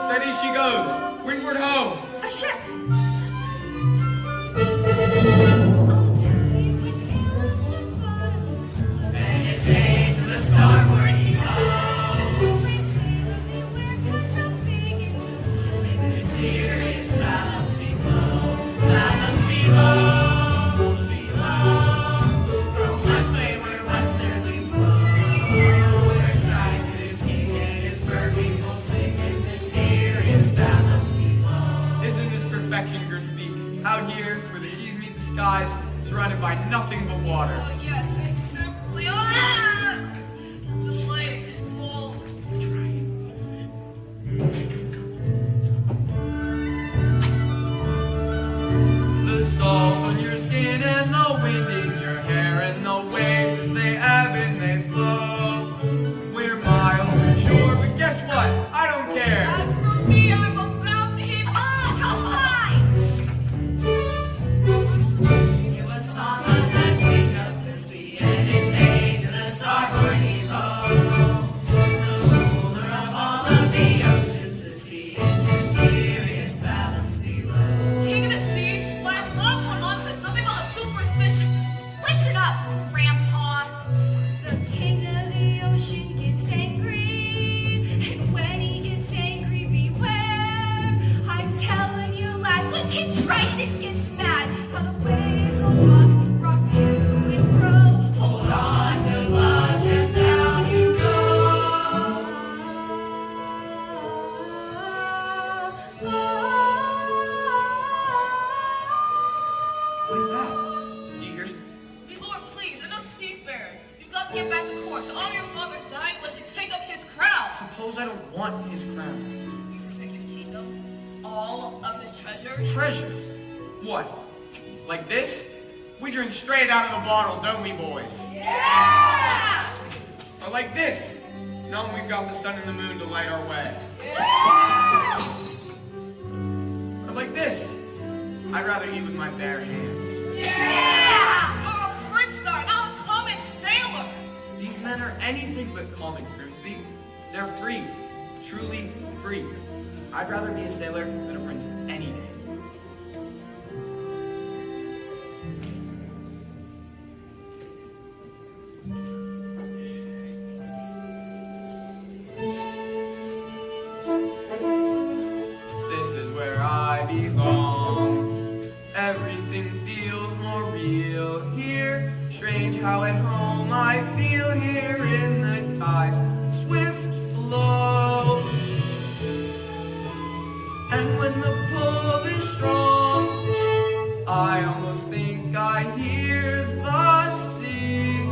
Steady she goes. Windward ho! A ship! Meditate to the starboard he goes. Mysterious fathoms below, from west wayward westerlies flow, where Christ is king and his bird people sing in mysterious fathoms below. Isn't this perfection, Grimsby? Out here, where the seas meet the skies, surrounded by nothing but water. Oh, yes, it's simply delightful. The salt on your skin and the wind in your hair and the waves as they ebb and they flow. We're miles from shore, but guess what? I don't care. As for me, I'm about to heave all to high. You a song of that take up the sea and its age to the starboard he goes. The ruler of all of the oceans is he in mysterious fathoms below. King of the sea, last long come on says nothing but a superstition. Listen up, Grandpa. The king of the ocean gets angry, and when he gets angry, beware. I'm telling you, lad, when King Triton gets mad, how the waves will rock to and fro. Hold on, good luck, 'cause down you go. What's that? Do you hear? Lord, please, enough seafaring. You've got to get back to court. To honor your father's dying, let you take up his crown. Suppose I don't want his crown. You forsake his kingdom, all of his treasures. Treasures? What? Like this? We drink straight out of the bottle, don't we, boys? Yeah! Or like this? Knowing we've got the sun and the moon to light our way. Yeah! Or like this? I'd rather eat with my bare hands. Yeah! You're a prince, sir, not a common sailor. These men are anything but common, Grimsby. They're free. Truly free. I'd rather be a sailor than a prince any day. This is where I belong. Everything feels more real here. Strange how at home I feel here in the tide's swift flow. And when the pull is strong, I almost think I hear the sea,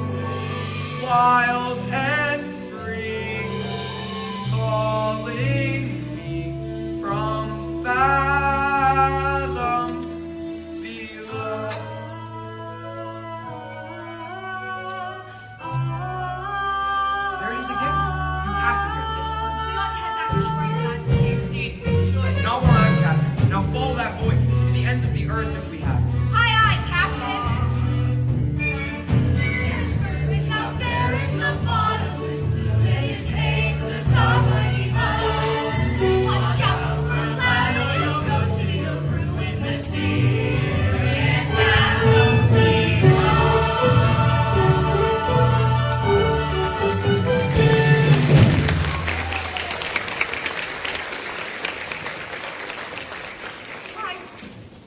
wild and free, calling me from fathoms below. There it is again. You have to hear this one. We ought to head back to shore, Your Majesty. Indeed, we should. Not while I'm captain. Now follow that voice to the ends of the earth if we have to. Aye, aye, Captain. It's out there in the bottomless blue. Lay his hay to the starboard eagle. Watch out for a lad or you'll go to your crew in mysterious fathoms below. Why,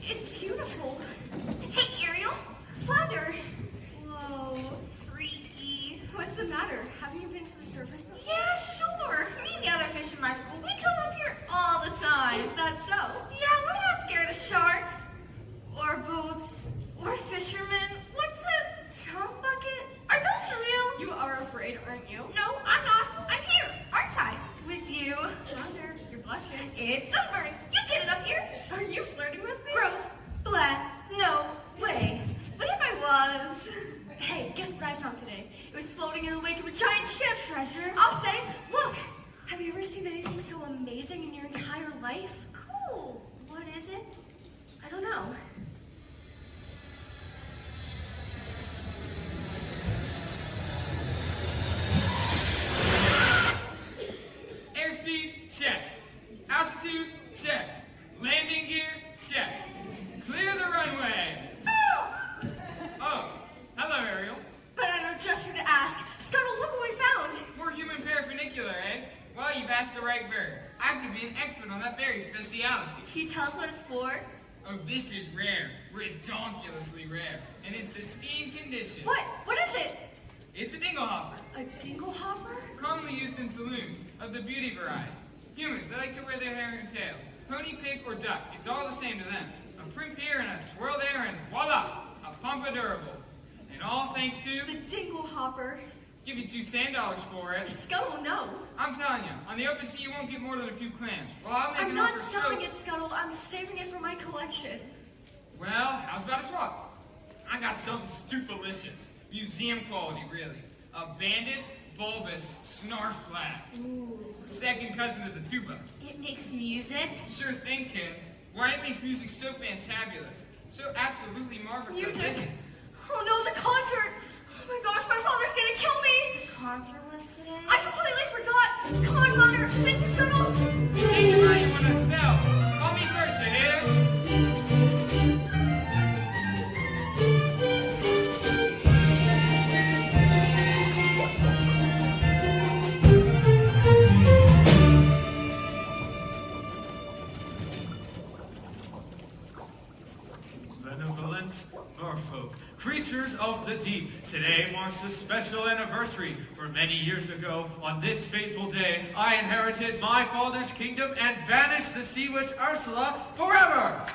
it's beautiful. Hey, Ariel. Flounder. Whoa, freaky. What's the matter? Haven't you been to the surface before? Yeah, sure. Me and the other fish in my school, we come up here all the time. Is that so? Yeah, we're not scared of sharks. Or boats. Or fishermen. What's a chum bucket? Are those real? You are afraid, aren't you? No, I'm not. I'm here, aren't I? With you. Flounder, you're blushing. It's sunburn. You get it up here. Are you flirting with me? Gross. Blah. No way. But if I was... Hey, guess what I found today? It was floating in the wake of a giant ship. Treasure? I'll say, look. Have you ever seen anything so amazing in your entire life? Cool. What is it? I don't know. Airspeed, check. Altitude, check. Landing gear, check. Clear the runway. Oh, hello, Ariel. But I know just who to ask. Scuttle, look what we found. More human paraphernacular, eh? Well, you've asked the right bird. I could be an expert on that very speciality. Can you tell us what it's for? Oh, this is rare. Redonkulously rare. And in pristine condition. What? What is it? It's a dingle hopper. A dingle hopper? Commonly used in saloons of the beauty variety. Humans, they like to wear their hair in tails. Pony, pig, or duck. It's all the same to them. A primp here and a twirl there and voila! A pumpadurable. And all thanks to... The dingle hopper. Give you $2 sand for it. Scuttle, no. I'm telling you, on the open sea you won't get more than a few clams. Well, I'll make I'm an not offer selling so... it, Scuttle. I'm saving it for my collection. Well, how's about a swap? I got something stupelicious. Museum quality, really. A banded, bulbous snarf flag. Ooh. Second cousin to the tuba. It makes music. Sure thing, kid. Why it makes music so fantabulous. So absolutely marvelous. Music. Oh no, the concert. Oh my gosh, my father's gonna kill me. Concert was today? I completely forgot. Come on, Mother. Sing the Scuttle. Take your money for myself. Call me first, you hear? Benevolent merfolk, creatures of the deep. Today marks a special anniversary. For many years ago, on this fateful day, I inherited my father's kingdom and banished the sea witch Ursula forever.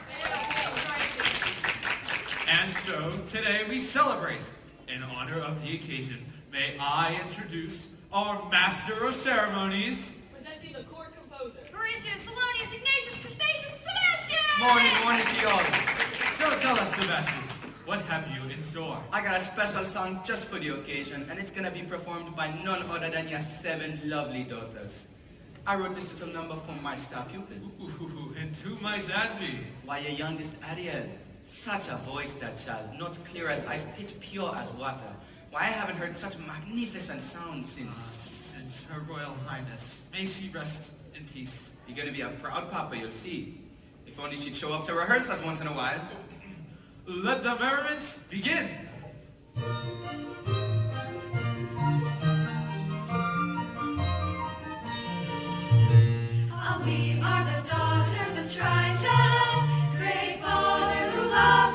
And so, today we celebrate. In honor of the occasion, may I introduce our master of ceremonies. Presenting the court composer. Mauritius, Polonius, Ignatius, Crustaceus, Sebastian! Morning to you all. So tell us, Sebastian, what have you in store? I got a special song just for the occasion, and it's gonna be performed by none other than your 7 lovely daughters. I wrote this little number for my star pupil. Ooh, and who might that be? Why, your youngest Ariel. Such a voice, that child. Not clear as ice, pitch pure as water. Why, I haven't heard such magnificent sound since... Since Her Royal Highness. May she rest in peace. You're gonna be a proud papa, you'll see. If only she'd show up to rehearsals once in a while. Let the merriment begin. We are the daughters of Triton, great father who loves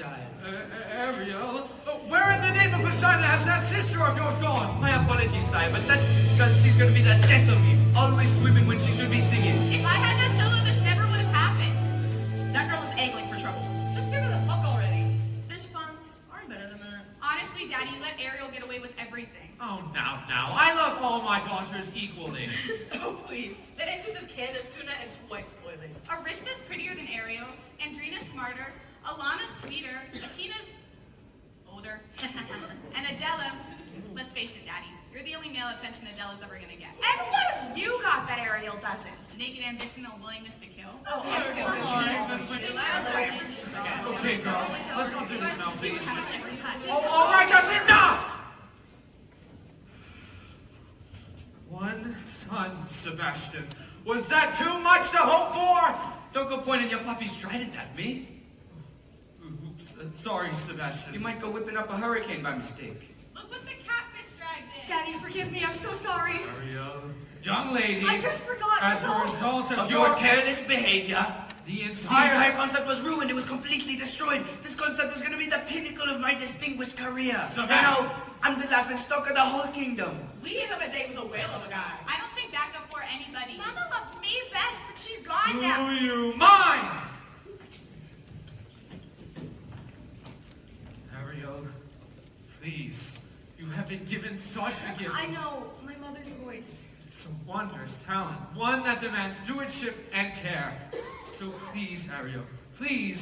child. Ariel, where in the name of Poseidon has that sister of yours gone? My apologies, sire, but that girl, she's gonna be the death of me. Always swimming when she should be singing. If I had that solo, this never would have happened. That girl is angling for trouble. Just give her the hook already. Fish ponds are better than that. Honestly, Daddy, let Ariel get away with everything. Oh, now. I love all my daughters equally. Oh, please. That answers is Candace, Tuna, and twice as oily. Arista's prettier than Ariel, Andrina's smarter, Alana's sweeter, Atina's older, and Adela, let's face it, Daddy, you're the only male attention Adela's ever gonna get. And what have you got that Ariel doesn't? Naked ambition and willingness to kill. Okay, girls, let's not do this now, please. Oh, all right, that's enough! One son, Sebastian. Was that too much to hope for? Don't go pointing your puppy's trident at me. Oops, sorry, Sebastian. You might go whipping up a hurricane by mistake. Look what the catfish dragged in. Daddy, forgive me. I'm so sorry. Ariel, young lady. I just forgot. As that's a all. result of Of your careless behavior, the the entire entire concept was ruined. It was completely destroyed. This concept was going to be the pinnacle of my distinguished career. Sebastian. Now, I'm the laughing stock of the whole kingdom. We ended up a date with a whale of a guy. I don't think that could for anybody. Mama loved me best, but she's gone now. Do you mind? Ariel, please. You have been given such a gift. I know. My mother's voice. It's a wondrous talent, one that demands stewardship and care. So please, Ariel, please,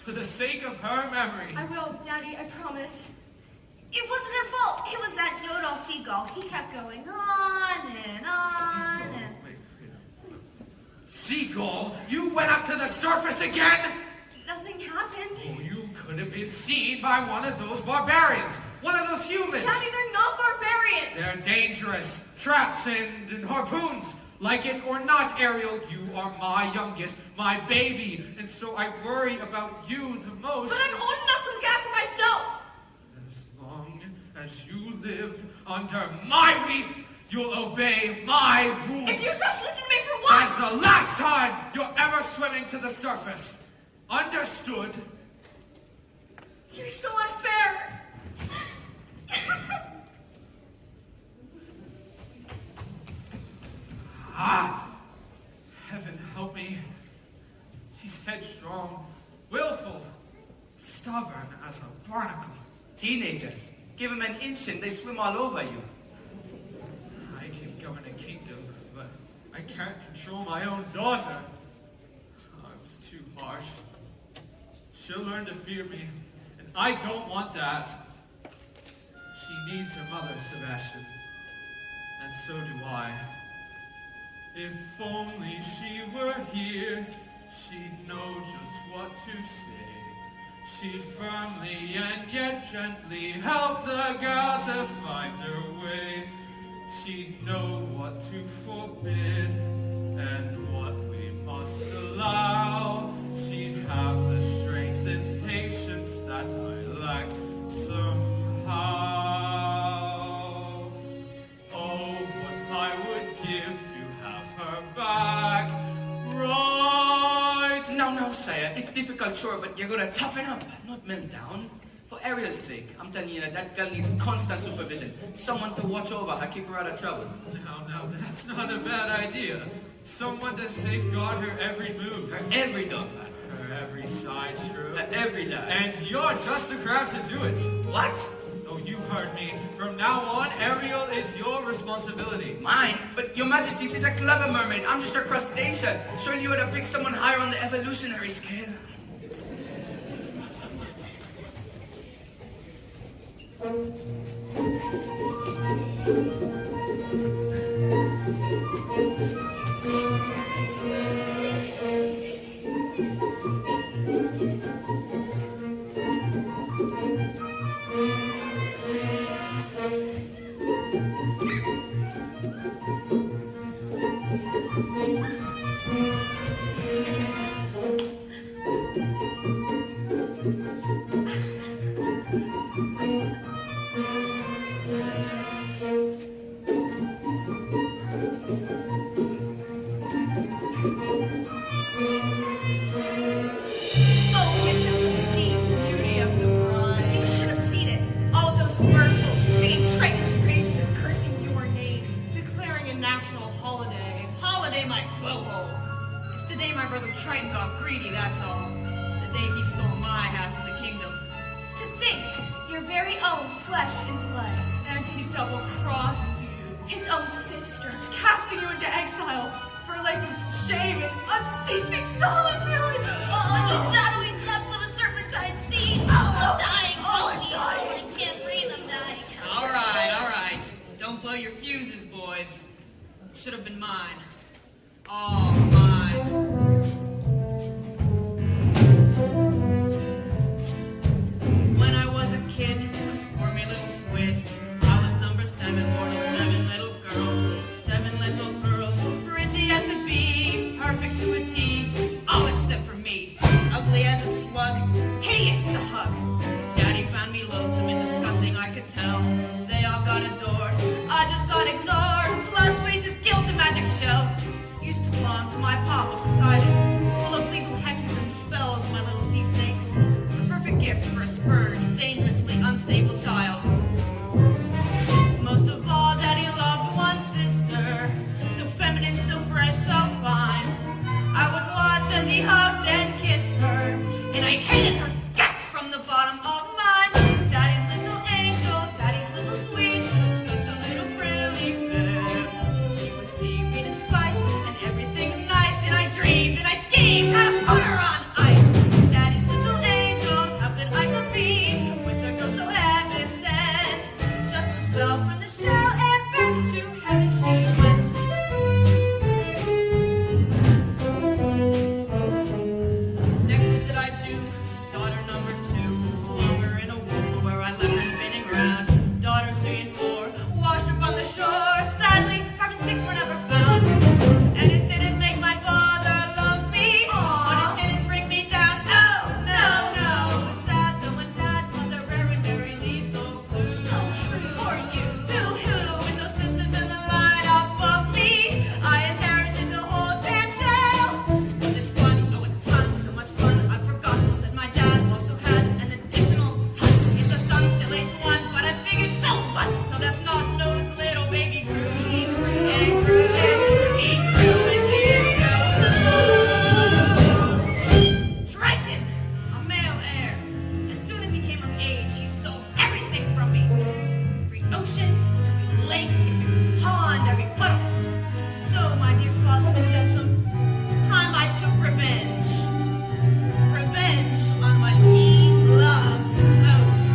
for the sake of her memory. I will, Daddy. I promise. It wasn't her fault. It was that Dodo seagull. He kept going on and on and... Wait. Seagull, you went up to the surface again? Nothing happened. Oh, you could have been seen by one of those barbarians, one of those humans. Daddy, they're not barbarians. They're dangerous. Traps and harpoons. Like it or not, Ariel, you are my youngest, my baby, and so I worry about you the most. But I'm old enough to look after myself. As long as you live under my reef, you'll obey my rules. If you just listen to me for once. That's the last time you're ever swimming to the surface. Understood? You're so unfair. Heaven help me. She's headstrong, willful, stubborn as a barnacle. Teenagers, give them an inch and they swim all over you. I can govern a kingdom, but I can't control my own daughter. I was too harsh. She'll learn to fear me, and I don't want that. She needs her mother, Sebastian, and so do I. If only she were here, she'd know just what to say. She'd firmly and yet gently help the girl to find her way. She'd know what to forbid and what we must allow. She'd have the strength and patience that I lack somehow. Oh, what I would give to have her back right. No, sire. It's difficult, sure, but you're gonna toughen up, not melt down. For Ariel's sake, I'm telling you that girl needs constant supervision. Someone to watch over her, keep her out of trouble. Now, that's not a bad idea. Someone to safeguard her every move, Her every dog, her every side stroke. her every day. And you're just the crowd to do it. What? Oh, you heard me. From now on, Ariel is your responsibility. Mine? But your majesty, she's a clever mermaid. I'm just a crustacean. Surely you would have picked someone higher on the evolutionary scale. greedy, that's all. The day he stole my half of the kingdom. To think, your very own flesh and blood. And he double-crossed you. His own sister, casting you into exile for a life of shame and unceasing solitude. The shadowy depths of a serpentine sea. Oh, I'm dying. Oh, I'm Help me. dying. I can't breathe. I'm dying. All right. Don't blow your fuses, boys. Should have been mine. All mine. When I was a kid, a squirmy little squid, I was number 7, born of 7 little girls. 7 little girls, pretty as could be, perfect to a T, all except for me. Ugly as a slug, hideous to hug. Daddy found me lonesome and disgusting, I could tell. They all got adored, I just got ignored. Plus faces, guilt, and magic shell. Used to belong to my papa Poseidon, full of legal hexes and spells, my little sea snakes. The perfect gift for a spurned, dangerously unstable child. Most of all, Daddy loved one sister, so feminine, so fresh, so fine. I would watch as he hugged and kissed her, and I hated her guts from the bottom of mine. Daddy's little angel, Daddy's little sweet, such a little frilly fib. She was seaweed and spice, and everything nice, and I dreamed and I schemed how to put her on ice. Daddy's little angel, how good I could be with a girl so heaven sent. Just a spell from the shell and back to heaven she went. Next visit I do, daughter number 2, longer in a womb where I left her spinning round. Daughter 3 and 4, washed up on the shore. Sadly, 5 and 6 were never found. And it didn't make my father love me, but it didn't bring me down. No. It was sad though when Dad was a very lethal clue. So true for you. Boo-hoo. With those sisters in the line above me, I inherited the whole damn show. Was it fun? Oh, a ton, so much fun. I forgot that my dad also had an additional ton. If the son still ain't one, but I figured so what? So that's not those little baby grew. And grew and he grew into you. Triton, a male heir. As soon as he came of age, he stole everything from me. Every ocean, every lake, every pond, every puddle. So, my dear Frosty Jetsam, it's time I took revenge. Revenge on what he loves most.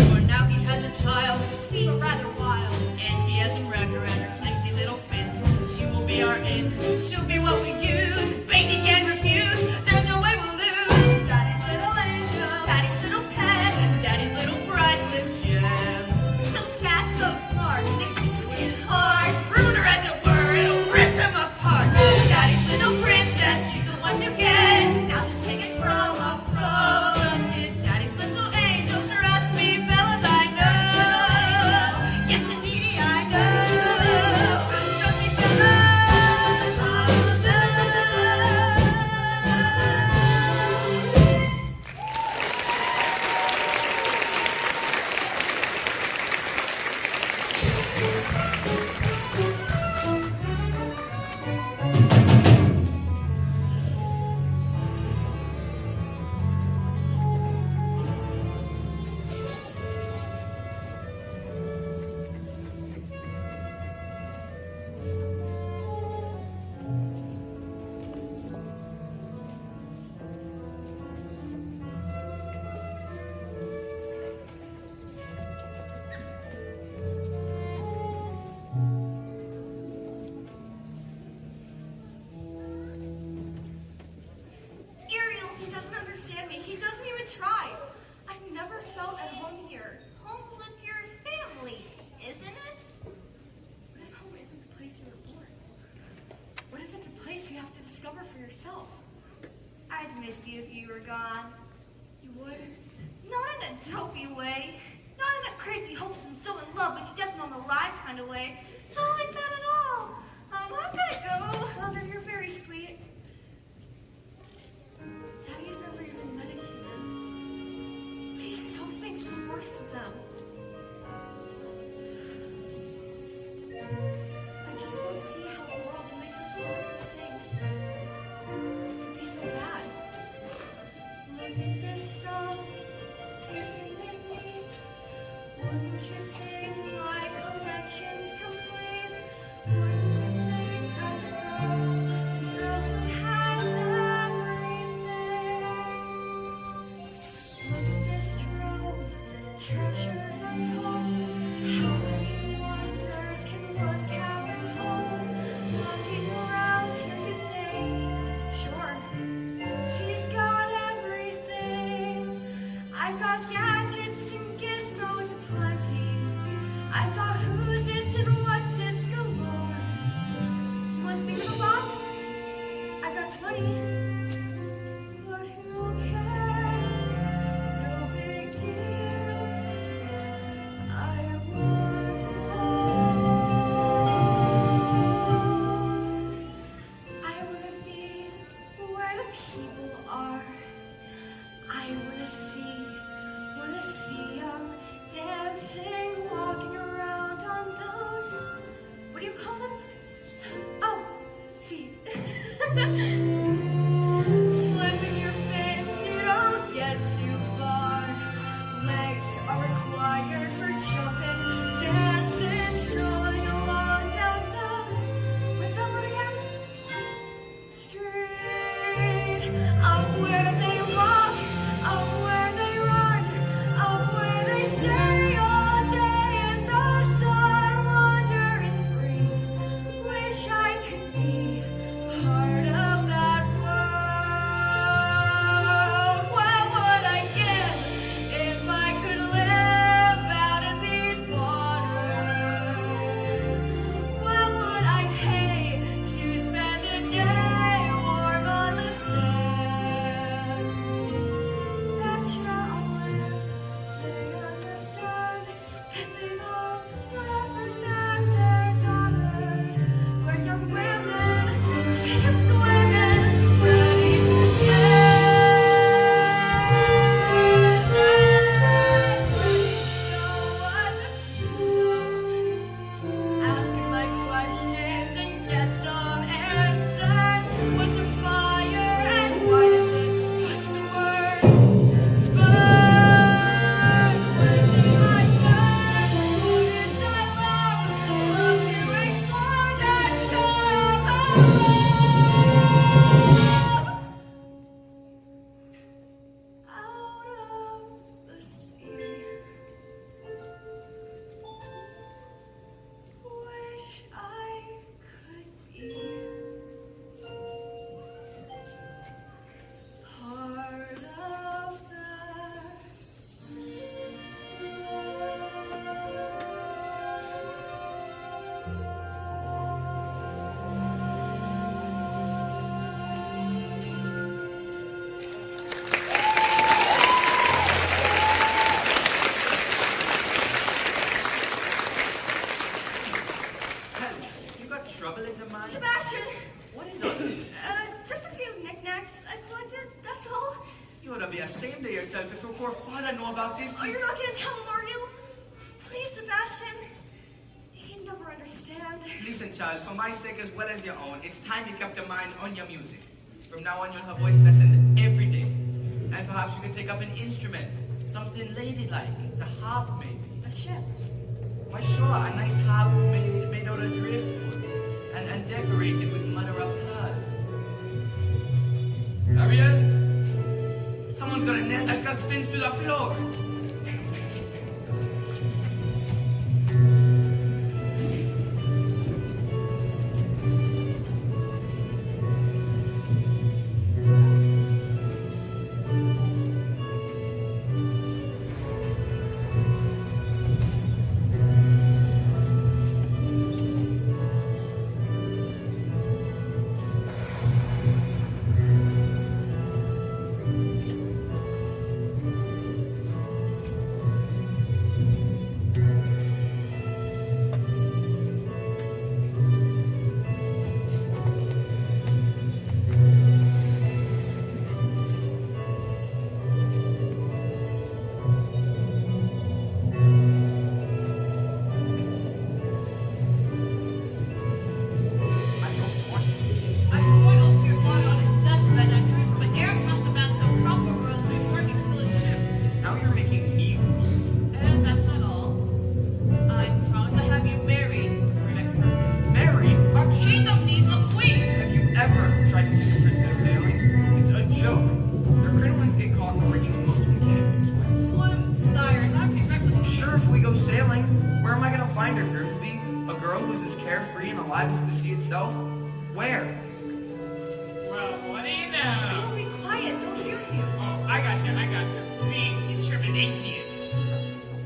For now he has a child, sweet but rather wild, and she hasn't read her and her flimsy little fin. She will be our in, she'll be what we use. Baby can't refuse, there's no way we'll lose. Daddy's little angel, Daddy's little pet, Daddy's little priceless gem. So sass, so smart, sticks me to his heart. Ruin her as it were, it'll rip him apart. Daddy's little princess, she's the one to get. Now just take it from a pro. Trusted Daddy's little angel, trust me, fellas, I know. Yes, indeed, I know. Trust me, fellas, I know. Ariel, he doesn't understand me. He doesn't even try. I've never felt at home here. Home with your family, isn't it? What if home isn't the place you were born? What if it's a place you have to discover for yourself? I'd miss you if you were gone. You would? Not in a dopey way. Not in that crazy hopes and so in love, but she doesn't on the live kind of way. Not like that at all. I'm gonna go. Mother, you're very sweet. Daddy's never even met a human. He so thinks the worst of them. I just don't see how the world makes that's funny. But who cares? No big deal. I want more. I wanna be where the people are. I wanna see 'em dancing, walking around on those. What do you call them? Oh, feet. Flipping your fins, you don't get too far. Legs are required for jumping, dancing, strolling along down the. What's that word again? Street. Up where they walk, up where they run, up where they stay all day in the sun, wandering free. Wish I could be part of that world. What would I give if I could live out in these waters? What would I pay to spend a day warm on the sand? Betcha I'll live sitting on the sun, and they'd all reprimand their daughters. Where young women take a swimming, ready to stand. Asking my questions and get some answers. What's a fire and why does it? What's the word? Burn. When did my turn? Who did I love? Love to explore that shore above. Out of the sea. Wish I could be part of that. You got trouble in the mind? Sebastian, What is it? just a few knickknacks I collected, that's all. You ought to be ashamed of yourself if your poor father know about this. Oh, you're not gonna tell him, are you? Please, Sebastian. He'd never understand. Listen, child, for my sake as well as your own, it's time you kept your mind on your music. From now on, you'll have voice lessons every day. And perhaps you can take up an instrument, something ladylike, the harp maybe. A ship. Why sure, a nice harp made out of driftwood and decorated with mother of pearl. Ariel? Someone's got a net that got spins to the floor. carefree and alive as the sea itself? Where? Well, what do you Oh, know? be quiet. Don't shoot you. Oh, I got you. Being interminacious.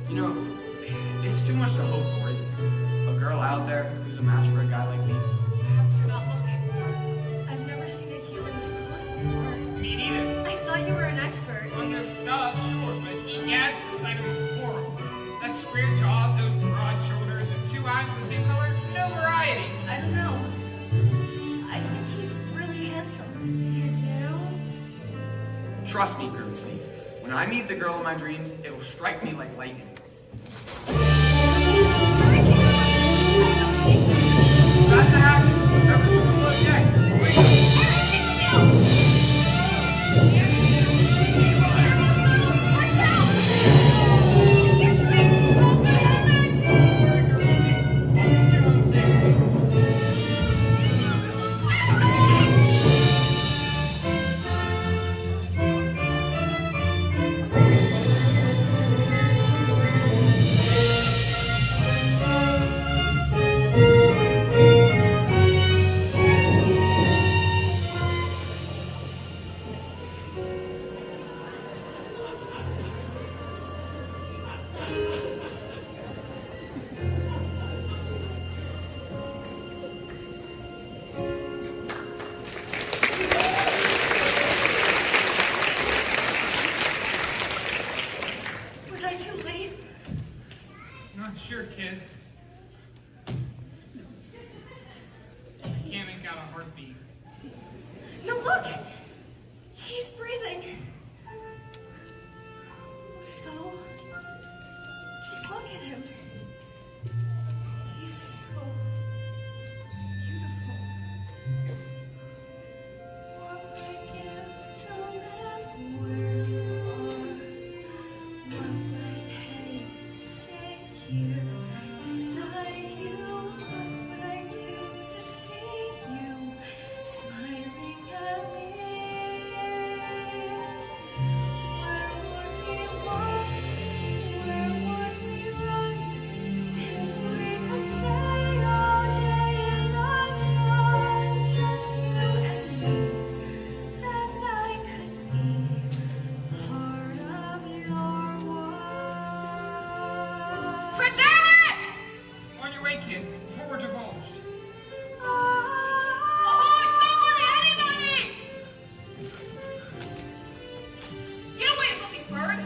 You know, it's too much to hope for, isn't it? A girl out there who's a match for a guy like me. Perhaps you're not looking. I've never seen a human Trust me, Grimsby. When I meet the girl in my dreams, it'll strike me like lightning. Grab the hatchet. Everyone will look next. Was I too late? Not sure, kid. Can't make out a heartbeat. No, look! He's breathing. So, just look at him. He's so beautiful. What would I give to live where you are? What would I pay to stay here beside you? What would I do to see you smiling at me? Where would we walk? Where would we run? If we could stay all day in the sun, just you and me, and I could be part of your world. Frederick! On your way, kid, before we're divulged. Oh, somebody, anybody! Get away, filthy bird!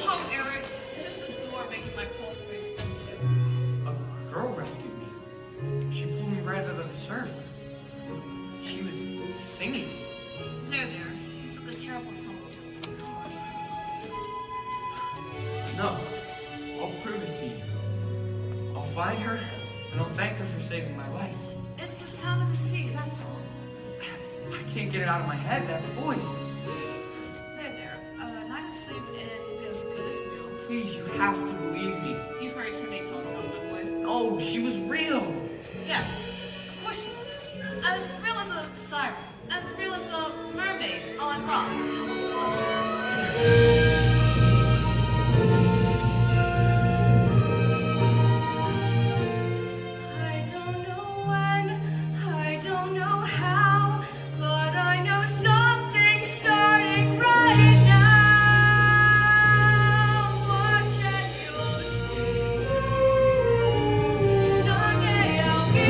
Oh, Eric, just the door making my pulse race. A girl rescued me. She pulled me right out of the surf. She was singing. There. You took a terrible tumble. No, I'll prove it to you. I'll find her, and I'll thank her for saving my life. It's the sound of the sea, that's all. I can't get it out of my head, that voice. There. Night of sleep and as good as new. Please, you have to believe me. You've heard too many tales, my boy. No, she was real. Yes, of course she was. As real as a siren, as real as a mermaid on rocks. I don't know when, I don't know how, but I know something's starting right now. Watch and you'll see. Someday I'll be.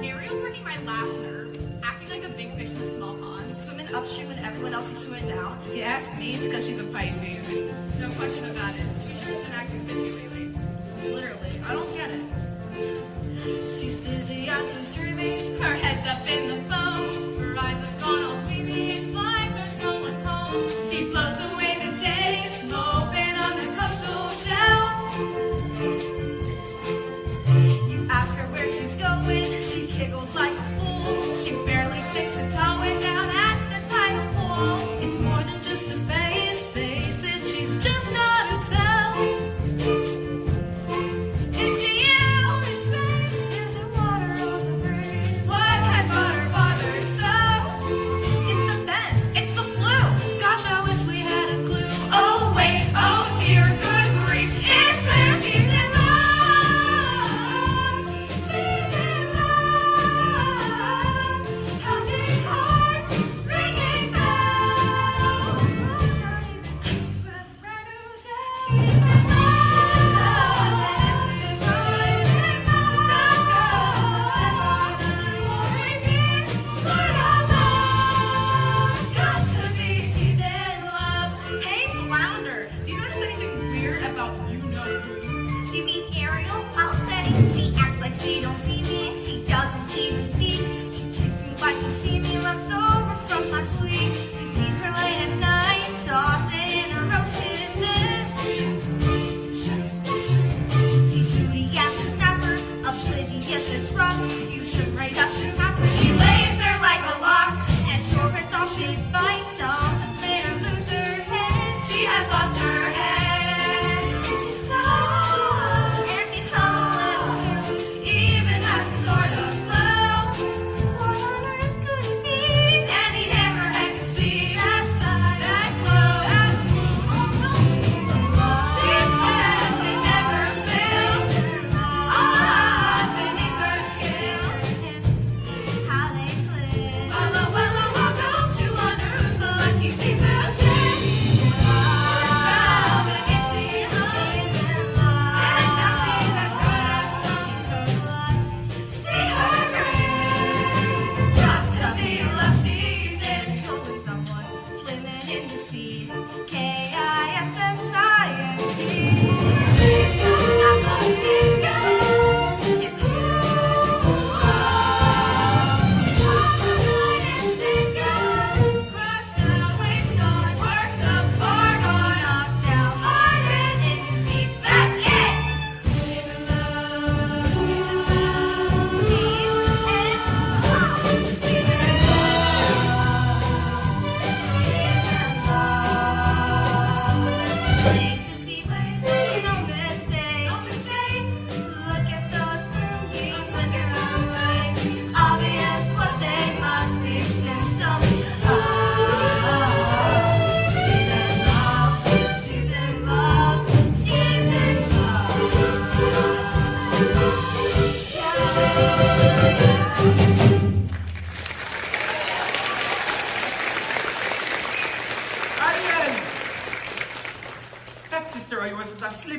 Ariel working my last nerve, acting like a big fish in a small pond. Swimming upstream when everyone else is swimming down. If you ask me, it's because she's a Pisces. No question about it. She's sure been acting fishy lately. Literally, I don't get it. She's dizzy and she's dreaming. Her head's up in the foam. Her eyes have gone all dreamy. It's like there's no one home. She floats away the days, moping on the coastal shelf. You ask her where she's going, she giggles like a fool. She barely sticks her toe in down at the tidal pool. It's more than just a face, face it, she's just not herself. Is she out and safe? Is her water off the breeze?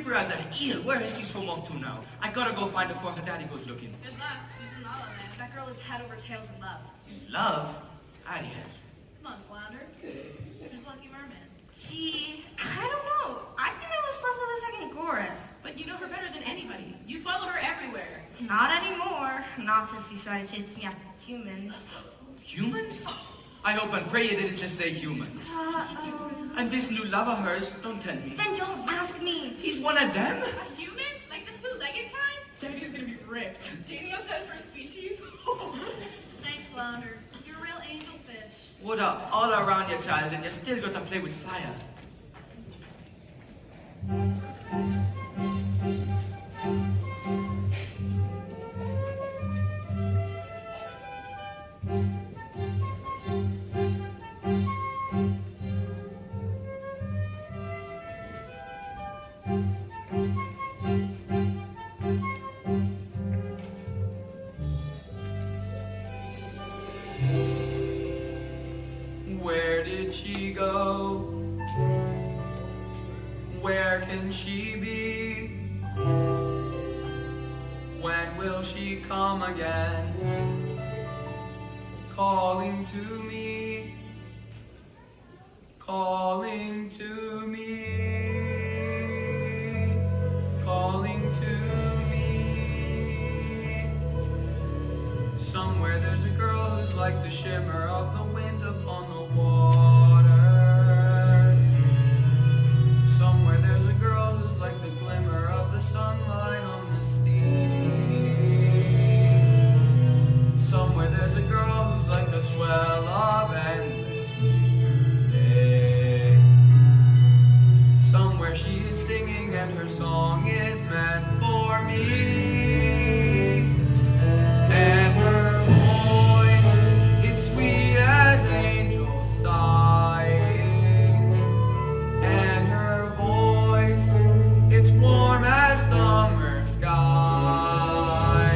her as an eel. Where is she swum off to now? I gotta go find her before her daddy goes looking. Good luck. She's in La La Land. That girl is head over tails in love. Love? I have. Come on, Flounder. Who's Lucky Merman? Gee, I don't know. I think I was left with the second chorus. But you know her better than anybody. You follow her everywhere. Not anymore. Not since you started chasing after humans. Humans? I hope and pray you didn't just say humans. And this new love of hers, don't tell me. Then don't ask me. He's one of them? A human? Like the two-legged kind? Daddy's gonna be ripped. Daniel said for species. Thanks, Flounder. You're a real angelfish. What up? All around you, child, and you still got to play with fire. Where did she go? Where can she be? When will she come again? Calling to me, calling to me, calling to me. Somewhere there's a girl who's like the shimmer of the wind upon the water. Somewhere there's a girl who's like the glimmer of the sunlight on the sea. Somewhere there's a girl who's like the swell of endless music. Somewhere she is singing and her song is meant for me. And her voice, it's sweet as angels sighing. And her voice, it's warm as summer sky.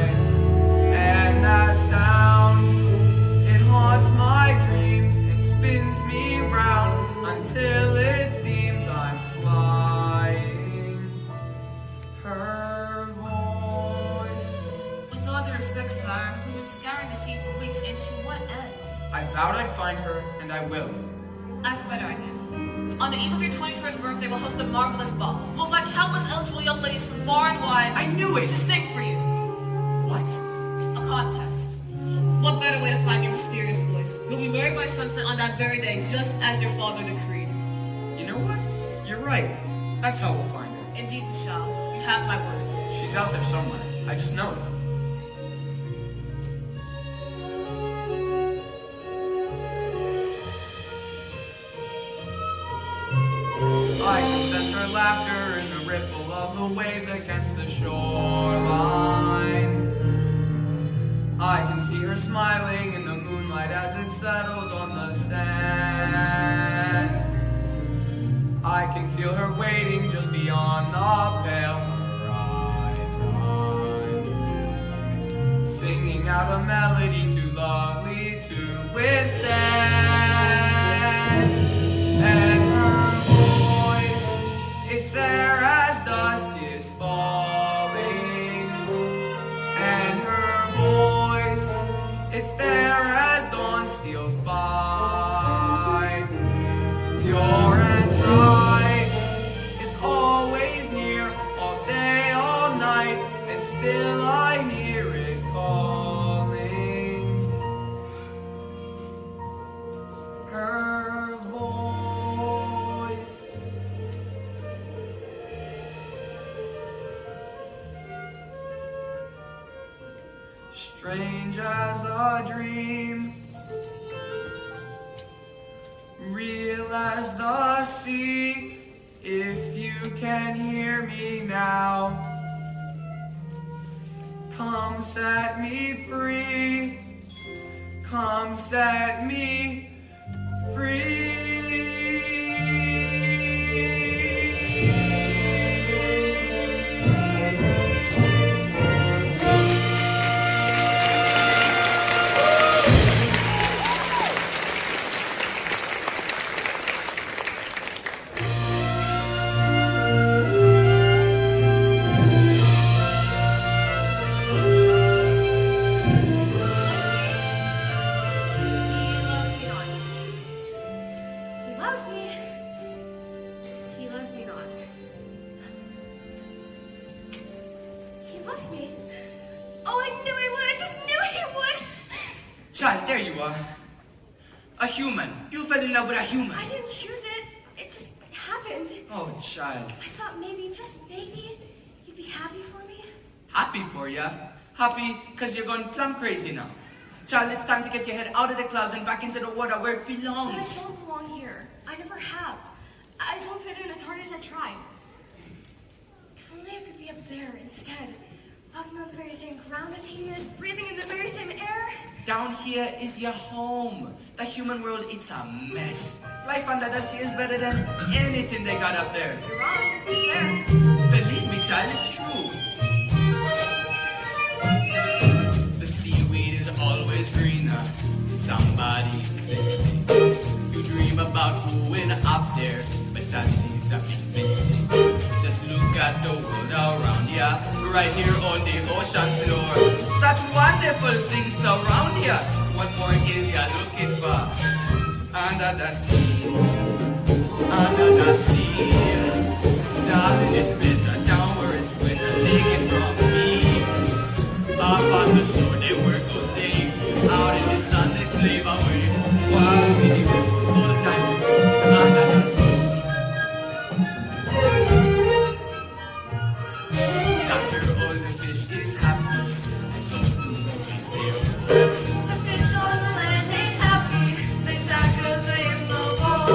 And that sound, it haunts my dreams and spins me round until it seems I'm flying. Her voice. With all due respect, sir, we've been scouring the sea for weeks, and to what end? I vowed I'd find her, and I will. I have a better idea. On the eve of your 21st birthday, we'll host a marvelous ball. We'll invite countless eligible young ladies from far and wide. I knew it! To sing for you. What? A contest. What better way to find your mysterious voice? You'll be married by sunset on that very day, just as your father decreed. You know what? You're right. That's how we'll find her. Indeed, we shall. You have my word. She's out there somewhere. I just know it. I can sense her laughter in the ripple of the waves against the shoreline. I can see her smiling in the moonlight as it settles on the sand. I can feel her waiting just beyond the pale horizon, singing out a melody too lovely to withstand. And her voice, it's there as dusk is falling. And her voice, it's there as dawn steals by. Pure and bright, it's always near, all day, all night, and still I hear it calling. Her voice. Strange as a dream, real as the sea. If you can hear me now, come set me free. Come set me free. Child, there you are. A human. You fell in love with a human. I didn't choose it. It just happened. Oh, child. I thought maybe, just maybe, you'd be happy for me. Happy for ya. Happy because you're going plumb crazy now. Child, it's time to get your head out of the clouds and back into the water where it But belongs. I don't belong here. I never have. I don't fit in as hard as I try. If only I could be up there instead. Walking on the very same ground as he is, breathing in the very same air. Down here is your home. The human world, it's a mess. Life under the sea is better than anything they got up there. You're wrong. It's there. Believe me, child, it's true. The seaweed is always greener. Somebody existing. You dream about going up there, but that seems to be missing. Just look at the world around ya, right here on the ocean floor. Such wonderful things surround ya. What more is ya looking for? Under the sea, under the sea. Darling, it's better down where it's winter. Take it from me. Up on the shore they work all day. Out in the sun they slave away. While we do all the time under the sea. Doctor, all the fish is happy. So is there. The fish on the land ain't happy. They tackle the in the wall.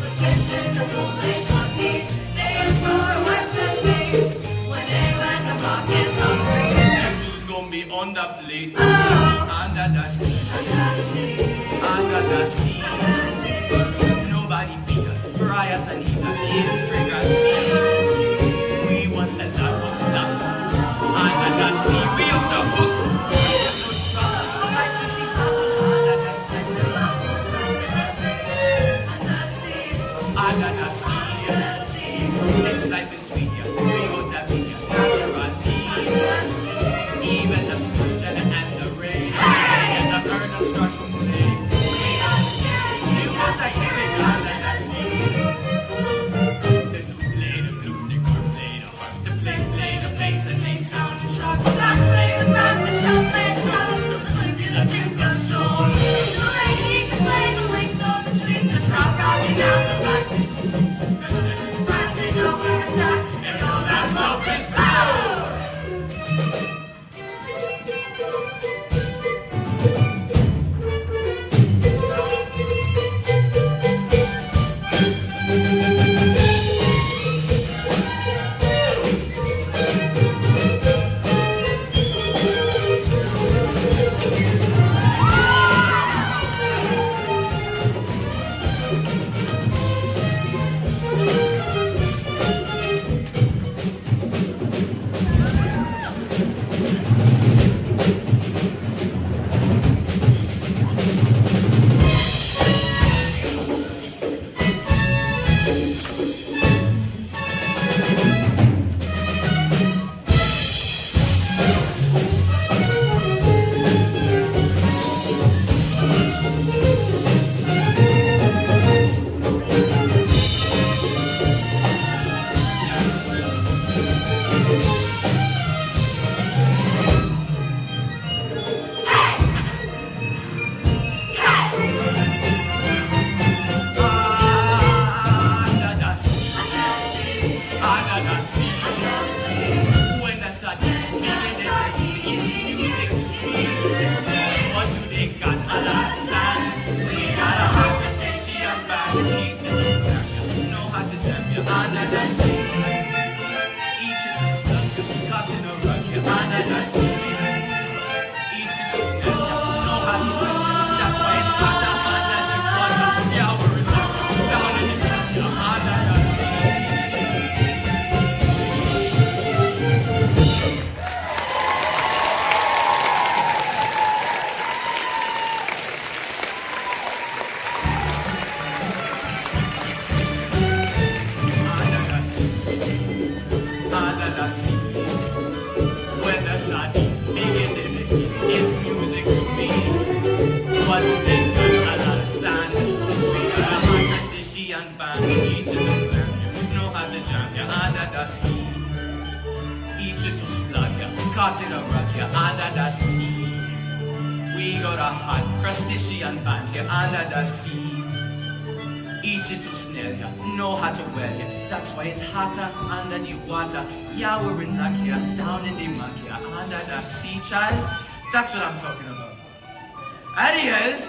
The fish in the pool they funny. They explore western space. When they went the boss is hungry. Guess who's gonna be on the plate? Oh, Under the sea, under the sea. Nobody beat us, fry us and eat us in fragrant sea. We want a lot of stuff. Under the sea, we off the hook. Under the sea, since life is sweet, yeah, we want that be naturally. Even the sun and the rain, and the earth start to play. You want to hear it under the sea. The flute play the flute, the chord play the harp, the bass play the bass, and they sound sharp. The brass play the brass, the shell play the shell, the flute is a tinker soul. The lady can play the links on the strings, the trout rocking out the back. Rising over attack, and all that love is power. We go to hot crustacean bands here under the sea. Easy to snare ya, know how to wear ya. That's why it's hotter under the water. Yeah, we're in luck here, down in the muck here, under the sea, child. That's what I'm talking about. Ariel!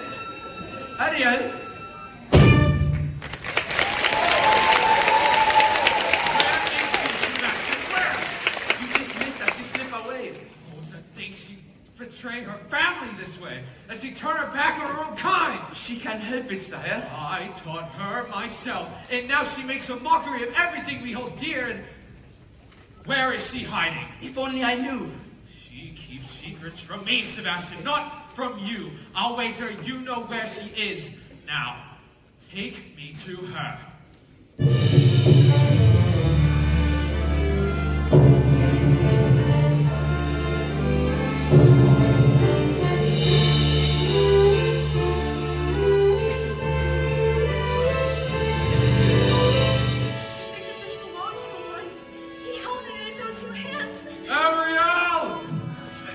Ariel! You just missed us, you slip away. Oh, to think she betray her family this way, and she turn her back on her own kind. She can't help it, sire. I taught her myself, and now she makes a mockery of everything we hold dear, and where is she hiding? If only I knew. She keeps secrets from me, Sebastian, not from you. I'll wager you know where she is. Now, take me to her.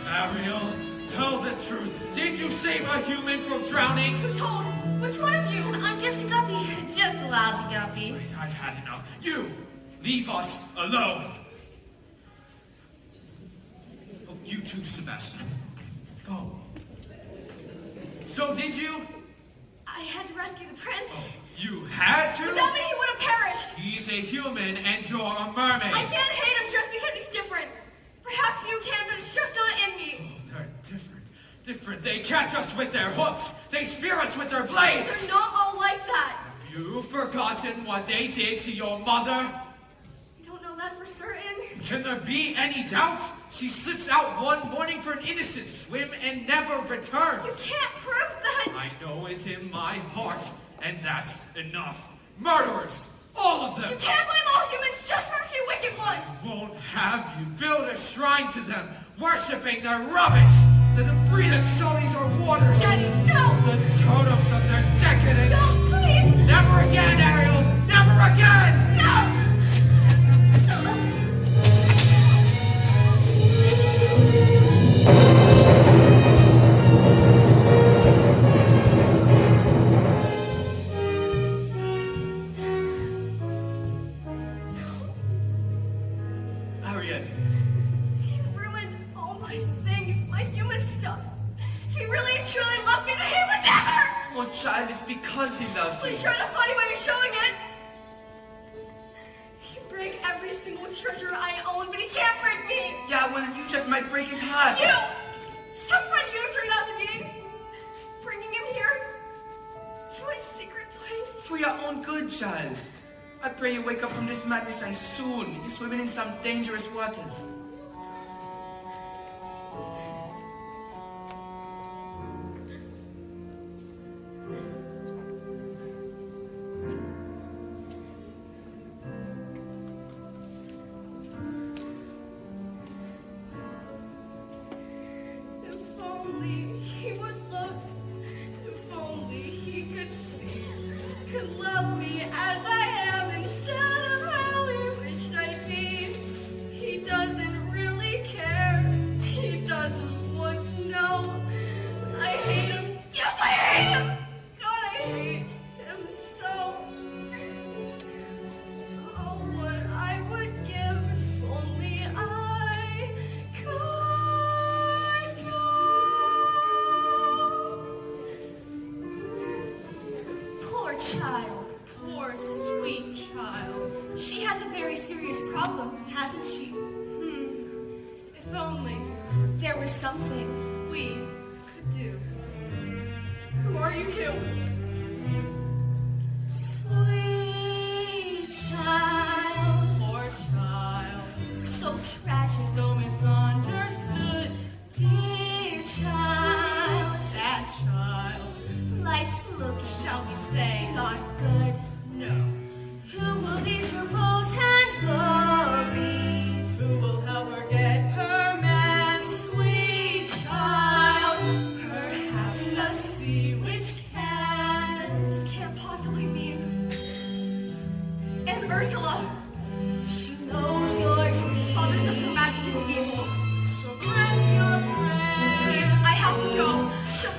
Ariel, tell the truth. Did you save a human from drowning? Who told? Which one of you? I'm just a guppy. Just a lousy guppy. Wait, I've had enough. You, leave us alone. Oh, you too, Sebastian. Go. So did you? I had to rescue the prince. Oh, you had to? Without me, he would have perished. He's a human and you're a mermaid. I can't hate him just because he's different. Perhaps you can, but it's just not in me. Oh, they're different. They catch us with their hooks. They spear us with their blades. They're not all like that. Have you forgotten what they did to your mother? You don't know that for certain. Can there be any doubt? She slips out one morning for an innocent swim and never returns. You can't prove that. I know it in my heart, and that's enough. Murderers, all of them. You can't blame all humans just for a few wicked ones. Won't have you build a shrine to them, worshipping their rubbish, the debris that sullies our waters, Daddy, no. the totems of their decadence. No, please. Never again, Ariel! Never again! No. Ariel. He ruined all my things, my human stuff. If he really and truly loved me, then he would never. Oh, child, it's because he loves you. Please try to funny way of showing it. He can break every single treasure I own, but he can't break me. Yeah, well, you just might break his heart. You! Some friend you turned out to be. Bringing him here to my secret place. For your own good, child. I pray you wake up from this madness and soon you're swimming in some dangerous waters. If only he would look. If only he could see. Could love me as I am instead of how he wished I'd be. He doesn't really care. He doesn't want to know. I hate him. Yes, I hate him. God, I hate him so. Oh, what I would give if only I could go. Poor child. Poor sweet child. She has a very serious problem, hasn't she? If only there was something we could do. Who are you two? Sweet child. Poor child. So tragic, so misunderstood. Dear child. Sad child. Life's look, shall we say, not good. No. Who will these repose and glories? Who will help her get her mess? Sweet child. Perhaps the sea which can't possibly be. And Ursula. She knows your dreams. Father doesn't imagine his evil. So grant your prayer. Please, I have to go. She'll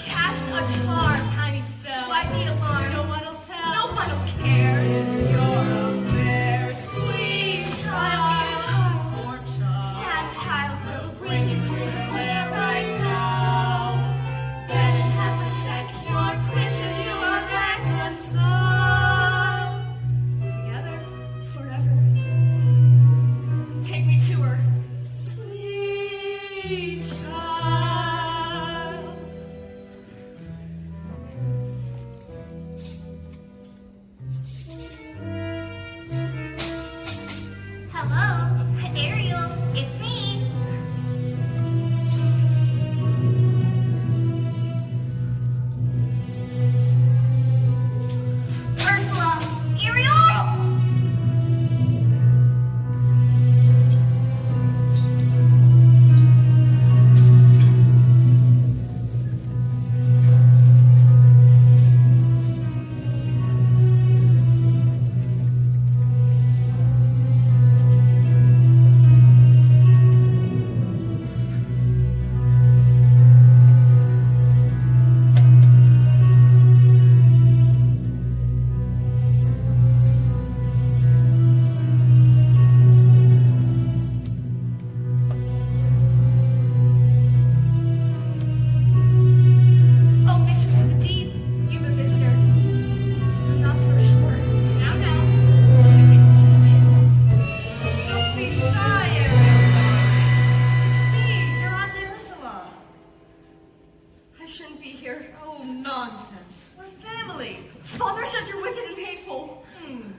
family. Father says you're wicked and hateful.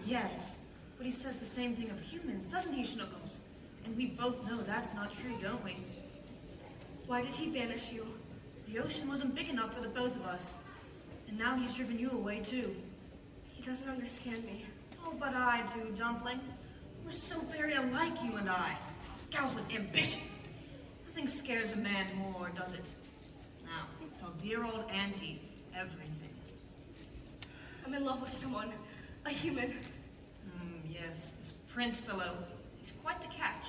Yes, but he says the same thing of humans, doesn't he, Schnookums? And we both know that's not true, don't we? Why did he banish you? The ocean wasn't big enough for the both of us. And now he's driven you away, too. He doesn't understand me. Oh, but I do, Dumpling. We're so very alike, you and I. Gals with ambition. Nothing scares a man more, does it? Now, tell dear old Auntie everything. I'm in love with someone. A human. Yes, this prince fellow. He's quite the catch.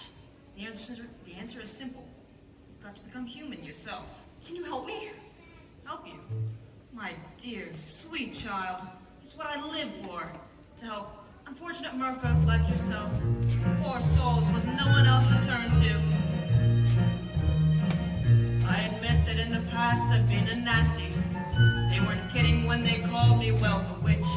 The answer is simple. You've got to become human yourself. Can you help me? Help you? My dear, sweet child. It's what I live for. To help unfortunate merfolk like yourself. Poor souls with no one else to turn to. I admit that in the past I've been a nasty. They weren't kidding when they called me, well, the witch.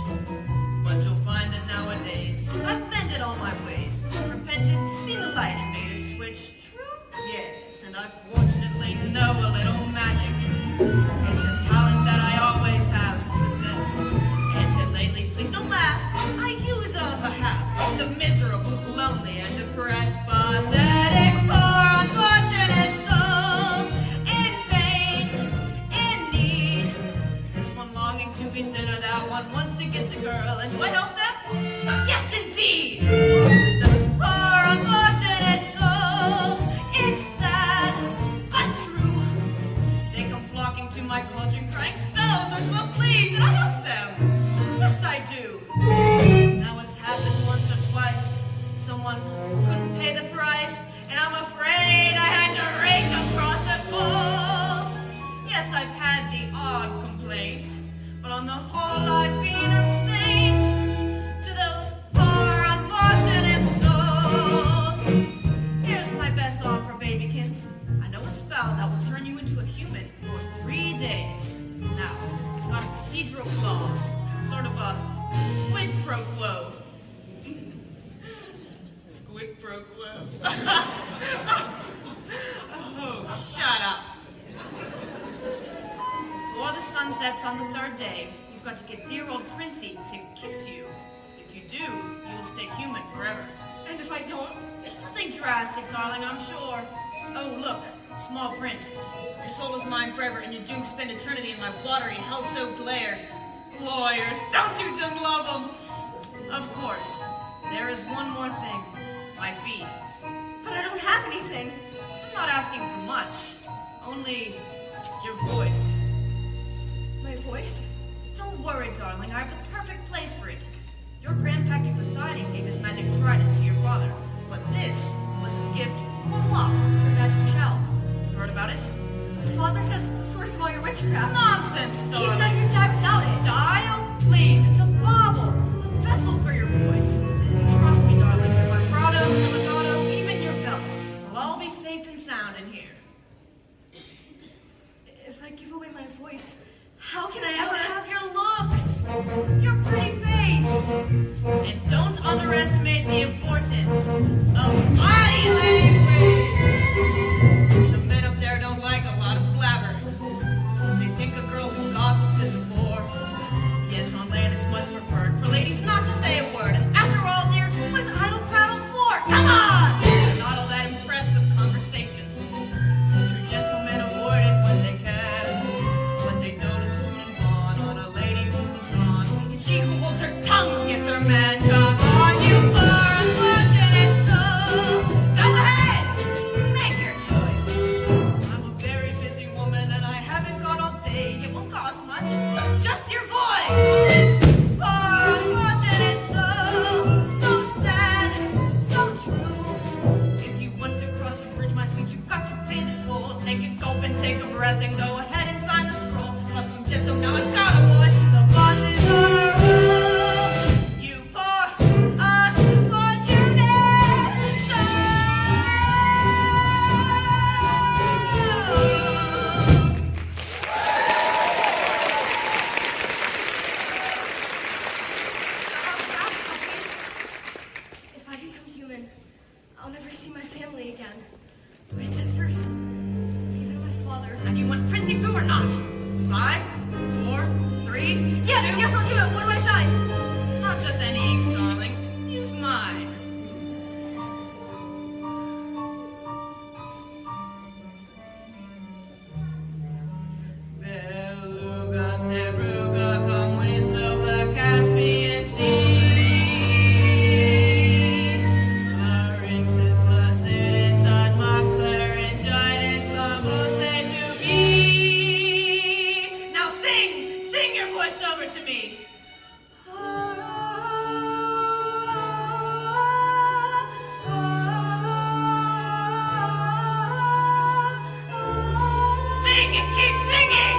But you'll find that nowadays I've mended all my ways. Repented, seen the light and made a switch. True? Yes, and I fortunately know a little magic. It's a talent that I always have possessed. And lately, please don't laugh, I use on behalf of the miserable, lonely, and depressed, pathetic, poor, unfortunate souls in pain, in need. This one longing to be thinner, that one wants to get the girl, and do I help them? Yes, indeed! Those poor, unfortunate souls, it's sad, but true. They come flocking to my cauldron, crying spells or so please, and I help them. Yes, I do. Now it's happened once or twice. Someone couldn't pay the price, and I'm afraid I had to rake across the balls. Yes, I've had the odd complaint, but on the whole I've been a saint to those poor unfortunate souls. Here's my best offer, babykins. I know a spell that will turn you into a human for 3 days. Now, it's got a procedural clause, sort of a squid pro quo. Squid pro quo. Oh, shut up. Before the sun sets on the 3rd day, you've got to get dear old Princey to kiss you. If you do, you will stay human forever. And if I don't? Nothing drastic, darling, I'm sure. Oh, look, small print. Your soul is mine forever, and you're doomed to spend eternity in my watery, hell-soaked glare. Lawyers, don't you just love them? Of course, there is one more thing. My fee. But I don't have anything. I'm not asking for much. Only your voice. My voice? Don't worry, darling. I have the perfect place for it. Your grandpacking Poseidon gave his magic trident to your father, but this was his gift from a mock, your magic shell. Heard about it? Father says it's the source of all your witchcraft. Nonsense, He darling. says you'd die without it. Die? Oh, please. It's a bauble. A vessel for your voice. Trust me, darling. Your vibrato, your legato, even your belt. Will all be safe and sound in here. If I give away my voice, how can I You ever have your looks, your pretty face. And don't underestimate the importance of body language. The men up there don't like a lot of blabber. They think a girl who gossips is a bore. Yes, on land it's much preferred for ladies not to say a word. And after all, dear, what is idle prattle for? Come on! I'm not all that impressed with conversation. True gentlemen avoid it when they can. When they don't, it's soon and gone on a lady who's withdrawn. And she who holds her tongue gets her man. Come on, you poor unfortunate soul. Go ahead, make your choice. I'm a very busy woman and I haven't got all day. It won't cost much, just your voice. Poor unfortunate soul, so sad, so true. If you want to cross the bridge, my sweet, you've got to pay the toll. Take a gulp and take a breath and go ahead and sign the scroll. Got some gentle, now I've got a voice. The bosses are rule. You poor unfortunate soul. Yes, I'll do it. What do I sign? Not just any ink, darling. Use mine. Beluga, Sebruga, come winds of the Caspian Sea. Larynxes, Placidus, Admox, Laryngitis, Labose to be. Now sing your voice over to me. Sing and keep singing.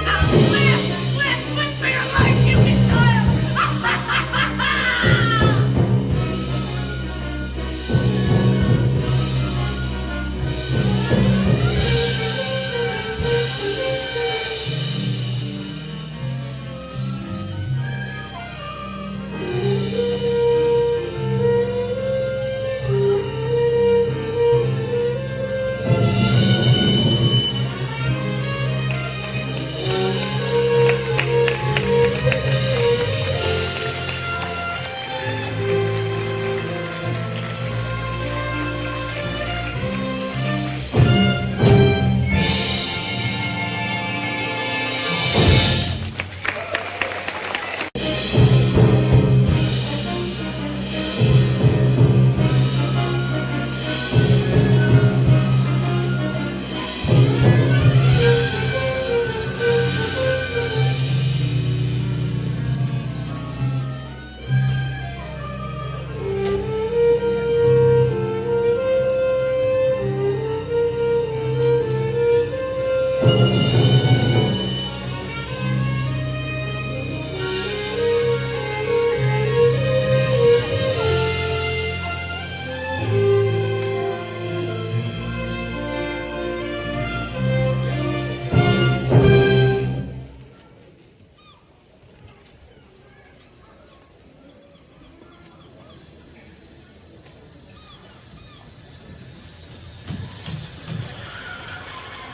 Now swim for your life, human child.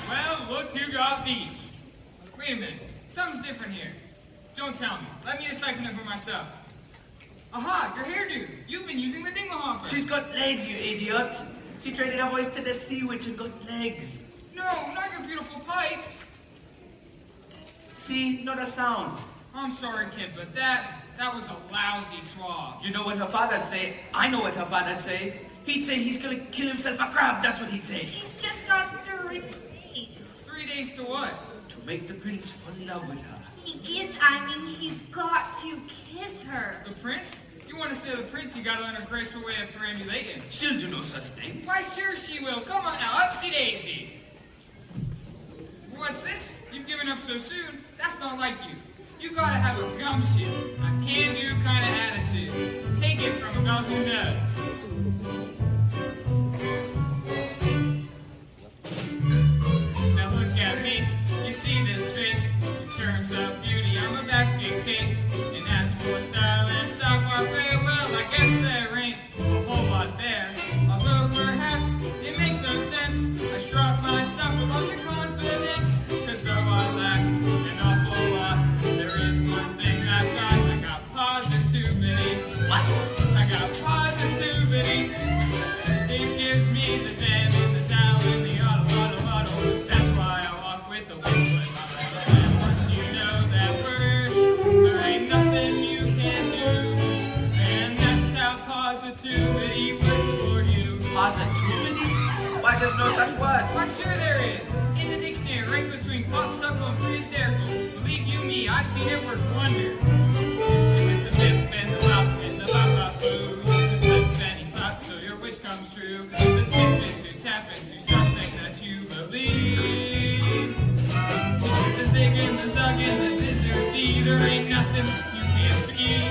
Well, look who got these. Wait a minute. Something's different here. Don't tell me. Let me decipher it for myself. Aha, your hairdo. You've been using the dinglehopper. She's got legs, you idiot. She traded her voice to the sea witch and got legs. No, not your beautiful pipes. See, not a sound. I'm sorry, kid, but that was a lousy swab. You know what her father'd say? I know what her father'd say. He'd say he's gonna kill himself a crab, that's what he'd say. She's just got 3 days. 3 days to what? To make the prince fall in love with her. He's got to kiss her. The prince? You want to say the prince, you gotta learn a graceful way of perambulating. She'll do no such thing. Why, sure she will. Come on now, upsy daisy. What's this? You've given up so soon? That's not like you. You gotta have a gumption, a can-do kind of attitude. Take it from a girl who knows. Now look at me. You see this face? In terms of beauty, I'm a basket case. And as for style and savoir-faire, well, I guess there ain't a whole lot there. Although perhaps it makes no sense. I struck my stuff with lots of confidence. 'Cause though I lack an awful lot, there is one thing I've got. I got positivity. What? I got positivity. It gives me the sand in the towel and the auto. That's why I walk with a whistle in my mouth. And once you know that word, there ain't nothing you can do. And that's how positivity works for you. Positivity? Why, there's no such word. Why, sure there is. In the dictionary, right between cocksuckle and pre-hysterical. Believe you me, I've seen it work wonders. So with the zip and the bop and the bop-bop-boo, the flip and he flops so your wish comes true. The tip is to tap into something that you believe. So with the zig and the zug and the scissors, see, there ain't nothing you can't see.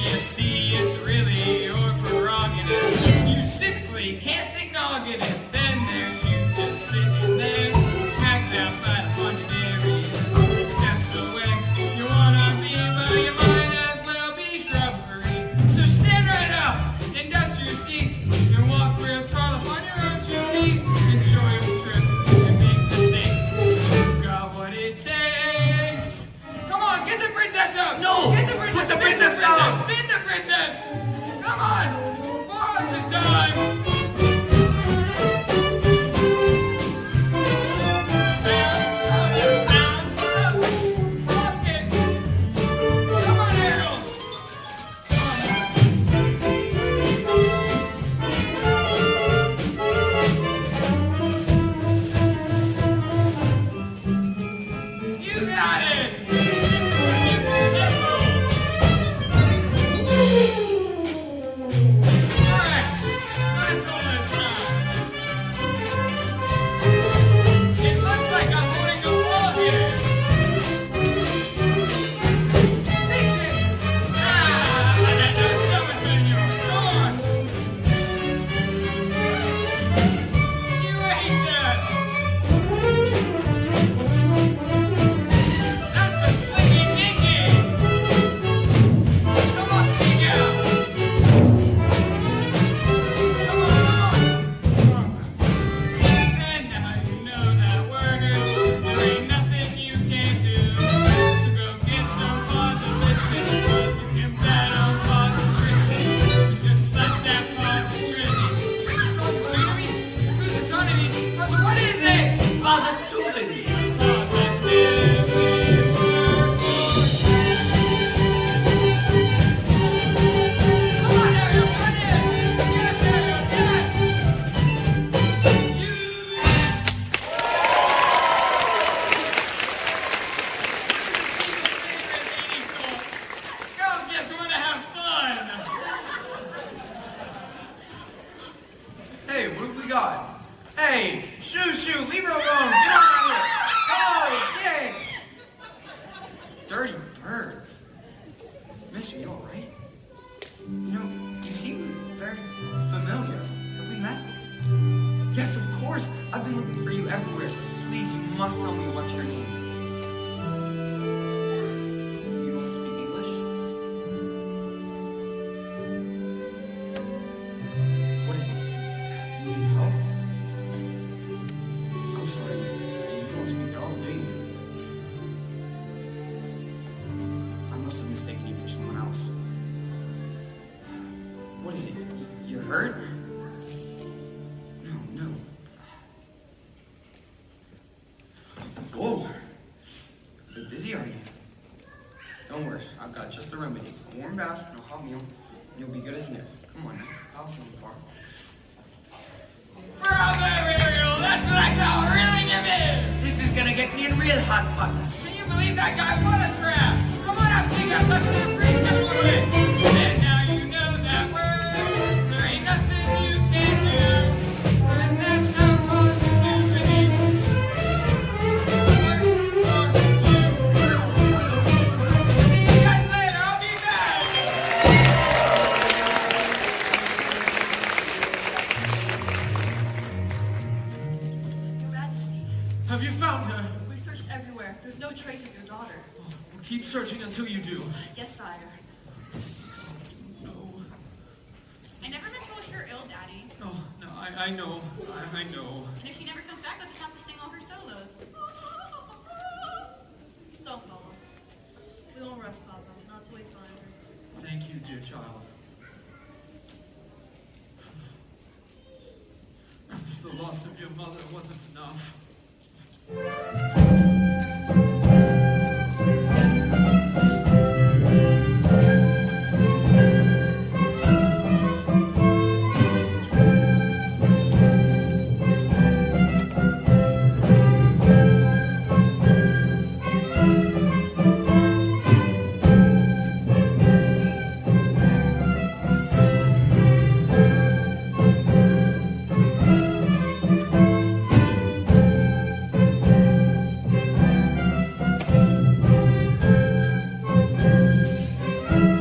You see, it's really your prerogative. You simply can't acknowledge it. Then there's you just sitting there, smacked down by a bunch of areas. If that's the way you wanna be, well, you might as well be shrubbery. So stand right up. Shoo, leave her alone. Get on out here. Oh, yay. Dirty birds. Miss, are you all right? You know, you seem very familiar. Have we met? Yes, of course. I've been looking for you everywhere. Please, you must tell me what's your name. You don't speak English? What is it? You need help? I'm sorry. You don't speak at all, do you? I must have mistaken you for someone else. What is it? You're hurt? No. Whoa! A bit dizzy, are you? Don't worry, I've got just the remedy. A warm bath and a hot meal, and you'll be good as new. Come on now, I'll see you far. Brother Ariel, that's what I call reeling him in! This is gonna get me in real hot water. Can you believe that guy won us draft? Come on up, take out touch of the free step a little bit. And now you know that word. There ain't nothing you can do. And that's how positivity works for you. See you guys later, I'll be back. Your Majesty, Have you found her? we searched everywhere. There's no trace of your daughter. Well, keep searching until you do. Yes, sire. No. I never meant to wish her ill, Daddy. Oh, no, I know. I know. And if she never comes back, I'll just have to sing all her solos. Don't call us. We won't rest, Papa. Not till we find her. Thank you, dear child. The loss of your mother wasn't enough.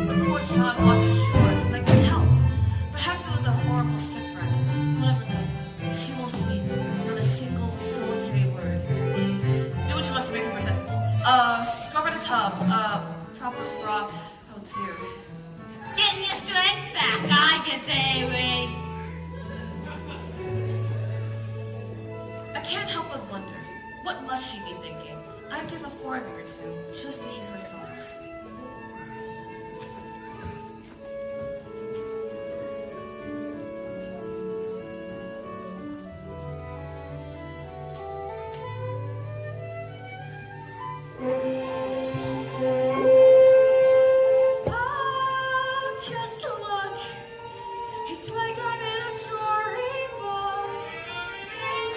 The poor child washed ashore, like the help. Perhaps it was a horrible shipwreck. We'll never know. She won't speak, not a single solitary word. Do what you must to make her presentable. Scrub her the tub. Proper frock. Oh dear. Getting your strength back, are you, Davy? I can't help but wonder, what must she be thinking? I'd give a farthing or two, just to hear her thoughts. Oh, just look. It's like I'm in a storybook.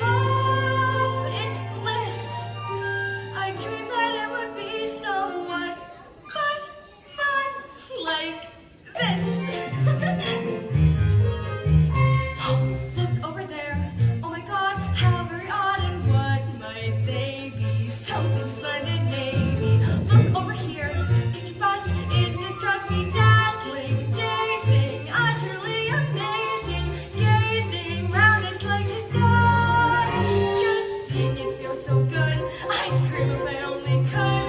Oh, it's bliss. I dreamed that it would be somewhat, but not like this. Look over there. Oh my God, how very odd, and what might they be? Something splendid, maybe. Look over here. Each bus isn't just me dazzling, dazing, utterly amazing, gazing round it's like to die. Just sing, it feels so good. I'd scream if I only could.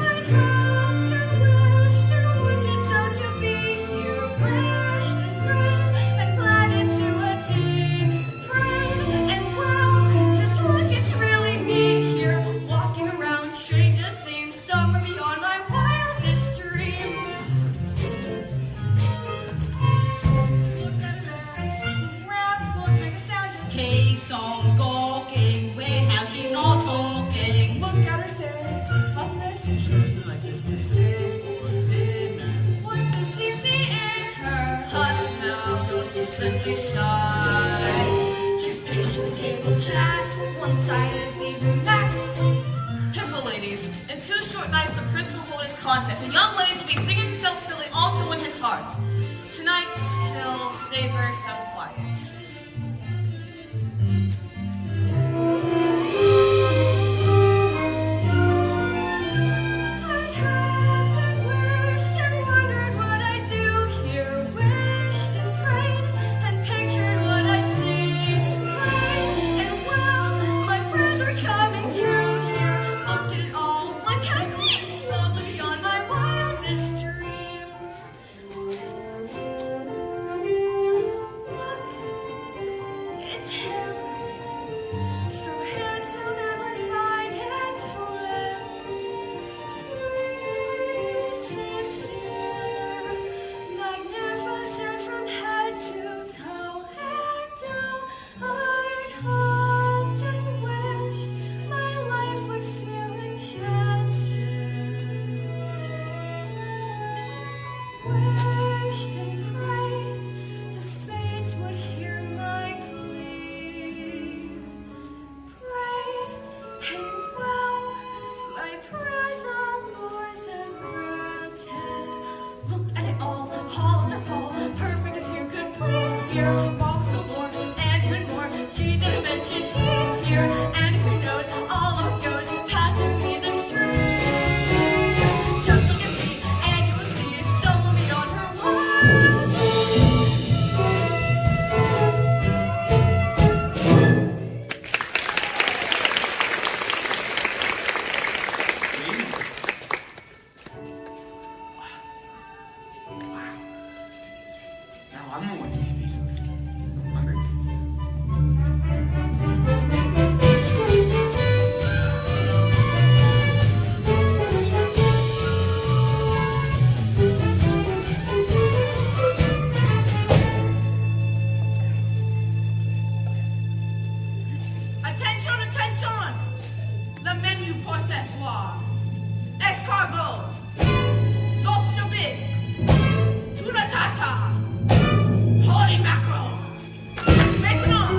I'd hoped and wished and wanted so to be here, wished and prayed and glad into a deep prayed and wow, just look, it's really me here, walking around. Strangest seems somewhere beyond my wildest dream. Look at her, she's round, won't make a sound. Keeps on gawking, wait how she's not talking. Look at her stare, like this. Like this to say for dinner. What does she see in her? Hush now, though she's simply shy. She's English at the table chat, one-sided even max. Careful, ladies. In 2 short nights, the prince will hold his contest, and young ladies will be singing himself silly all to win his heart. Tonight, he'll savor some quiet. tartare, escargot, lobster bisque, tuna tartare, holy mackerel. Maintenant.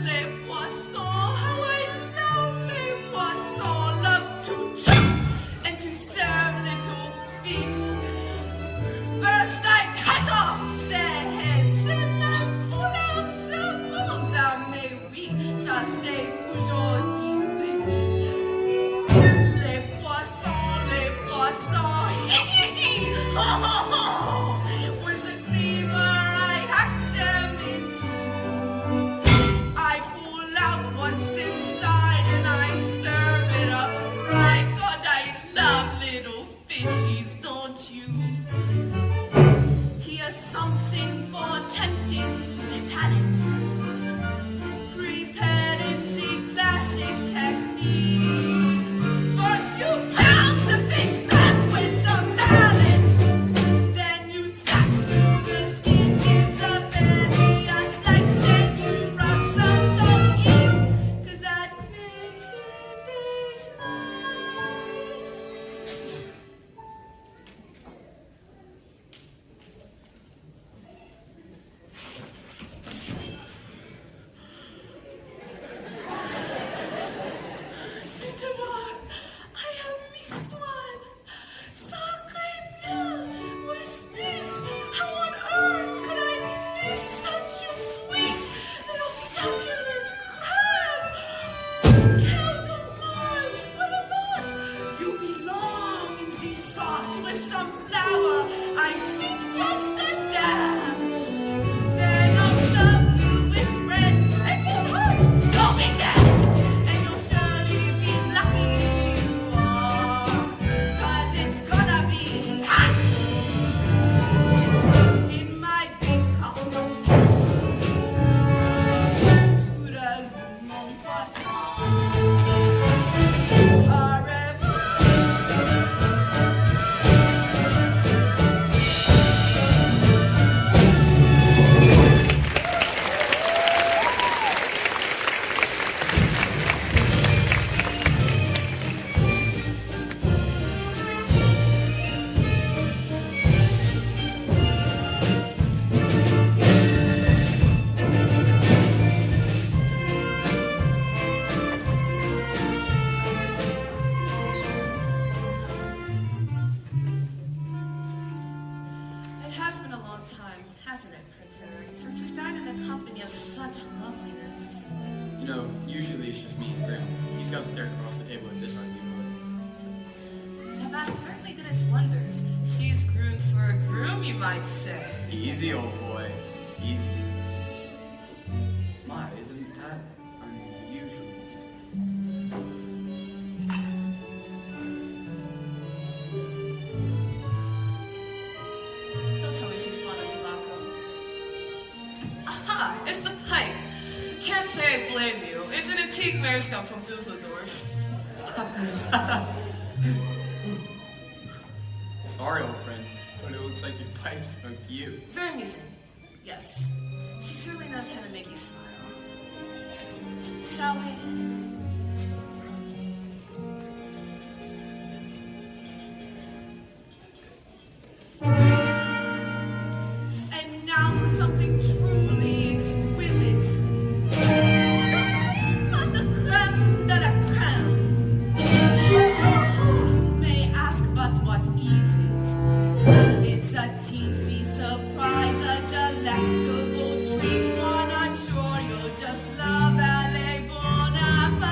Les poissons, how I love les poissons, love to chop and to serve little fish. First I cut off their heads and then pull out their bones. Ah, mais oui, ça c'est toujours délicieux. Les poissons, hi hi hi, ho ho ho. With a cleaver I hack them in two. I pull out what's inside and I serve it up right. God, I love little fishies, don't you? Here's something for tempting the palate. Prepared in the classic technique. First you pound the fish back with some mallet. Then you slash through the skin, give the belly a slice, then you rub some salt in, 'cause that makes it taste nice. Cinderella, I have missed one. Sacre bleu, what is this? How on earth could I miss such a sweet little succulent crab? Quel dommage, what a loss! You belong in this sauce with some flour. I see just a dab. Then I'll stuff you with bread and good heart. You'll be dead, and you'll surely be lucky you are, 'cause it's gonna be hot in my big cup of poudre mon poisson. Au revoir. It has been a long time, hasn't it, Prince Eric, since we've dined in the company of such loveliness. You know, usually it's just me and Graham. He's got stared across the table at this on you. The mass certainly did its wonders. She's groomed for a groom, you might say. Easy, old boy. Easy. My, isn't that unusual? Don't tell me she's fond of tobacco. Aha! It's the pipe. Can't say I blame you. It's an antique marriage come from Dusseldorf. Sorry, old friend, but it looks like your pipe spoke to you. Very amusing. Yes. She certainly knows how to make you smile. Shall we? And now for something truly exquisite. The cream of the creme de la creme. You may ask, but what is it? It's a teensy surprise, a delectable treat, one I'm sure you'll just love. Allez, bon appetit.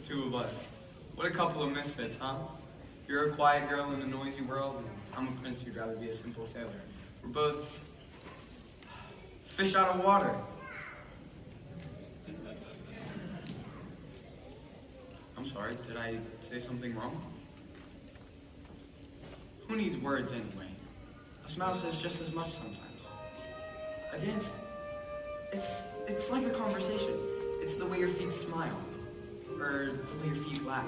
Two of us. What a couple of misfits, huh? You're a quiet girl in a noisy world, and I'm a prince who'd rather be a simple sailor. We're both fish out of water. I'm sorry, did I say something wrong? Who needs words anyway? A smile says just as much sometimes. A dance, it's like a conversation. It's the way your feet smile, or the way your feet laugh.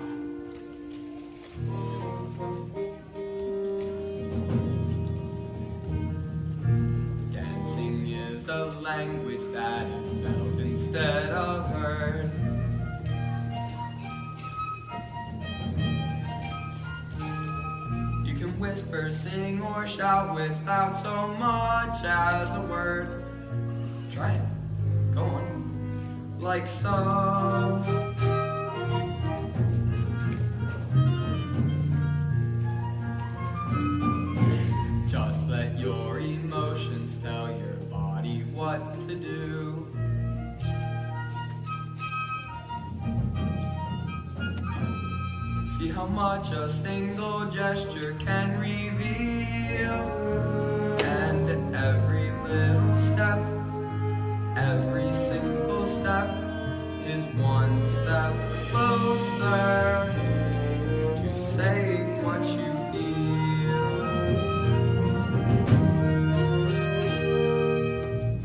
Dancing is a language that is felt instead of heard. You can whisper, sing, or shout without so much as a word. Try it. Go on. Like so. Just let your emotions tell your body what to do. See how much a single gesture can reveal. And every little step, every single step is one step closer to saying what you feel.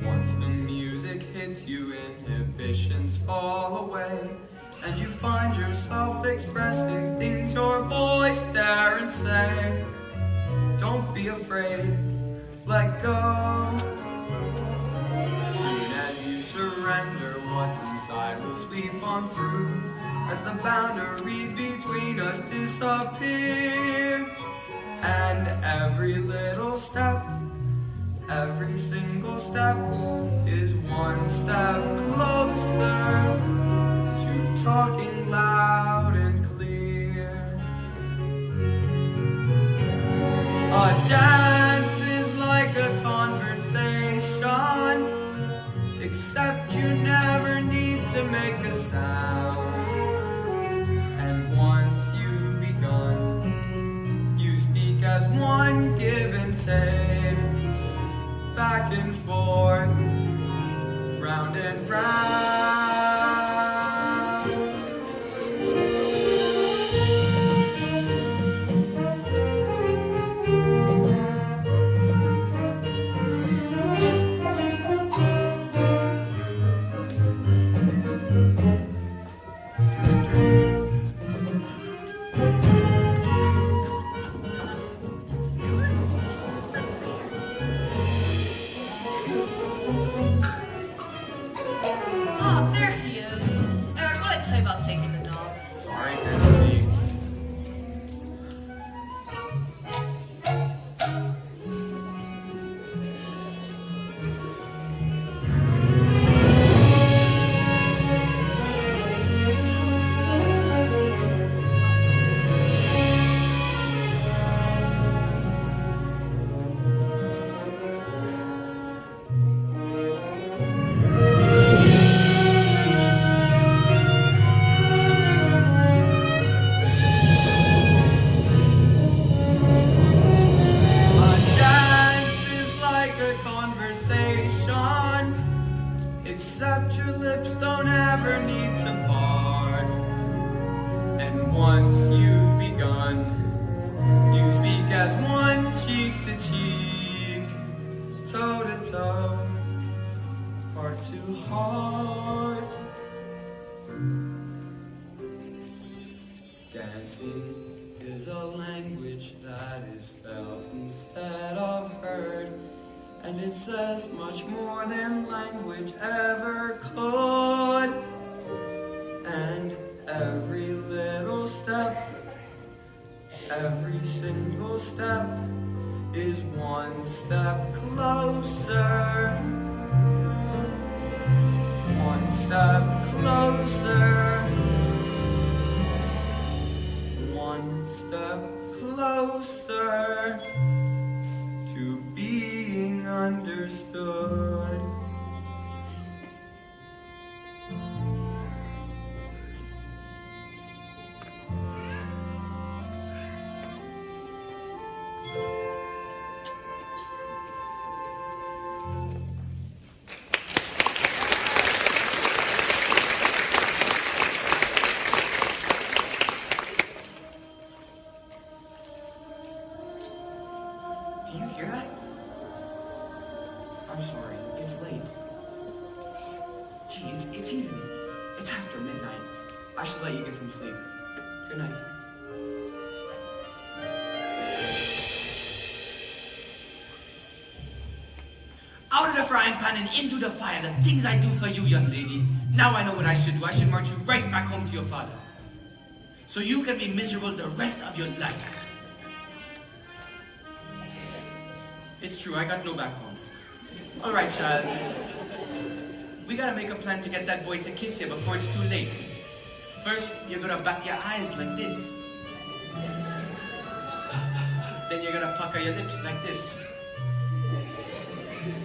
Once the music hits you, inhibitions fall away, and you find yourself expressing things your voice dare and say. Don't be afraid, let go. Soon as you surrender, what's inside will sweep on through, as the boundaries between us disappear. And every little step, every single step is one step closer to talking loud and clear. A dance is like a conversation, except you never need to make a sound. And once you've begun, you speak as one, give and take, back and forth, round and round. Oh, there he is. Eric, what did I tell you about taking the dog? Sorry, Nancy. A dance is like a conversation, except your lips don't ever need to part. And once you've begun, you speak as one, cheek to cheek, toe to toe, heart to heart. Dancing is a language that is felt instead of heard, and it says much more than language ever could. And every little step, every single step is one step closer, one step closer. One step closer to being understood. let you get some sleep. Good night. Out of the frying pan and into the fire, the things I do for you, young lady. Now I know what I should do. I should march you right back home to your father. So you can be miserable the rest of your life. It's true, I got no backbone. All right, child. We gotta make a plan to get that boy to kiss you before it's too late. First, you're gonna back your eyes like this. Then you're gonna pucker your lips like this.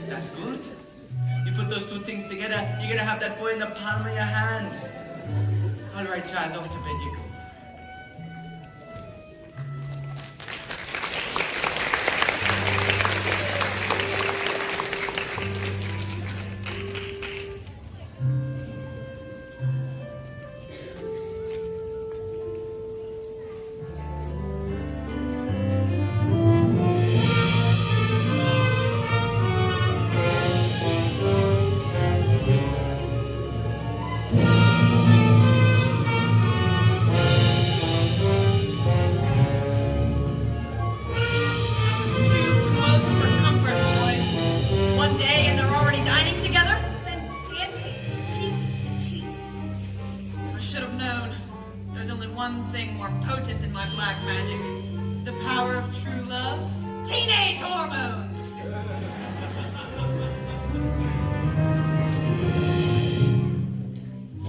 That's good. You put those two things together, you're gonna have that boy in the palm of your hand. All right, child, off to bed you go. Too close for comfort, boys. One day and they're already dining together? Then dancing, cheek to cheek. I should have known. There's only one thing more potent than my black magic. The power of true love. Teenage hormones!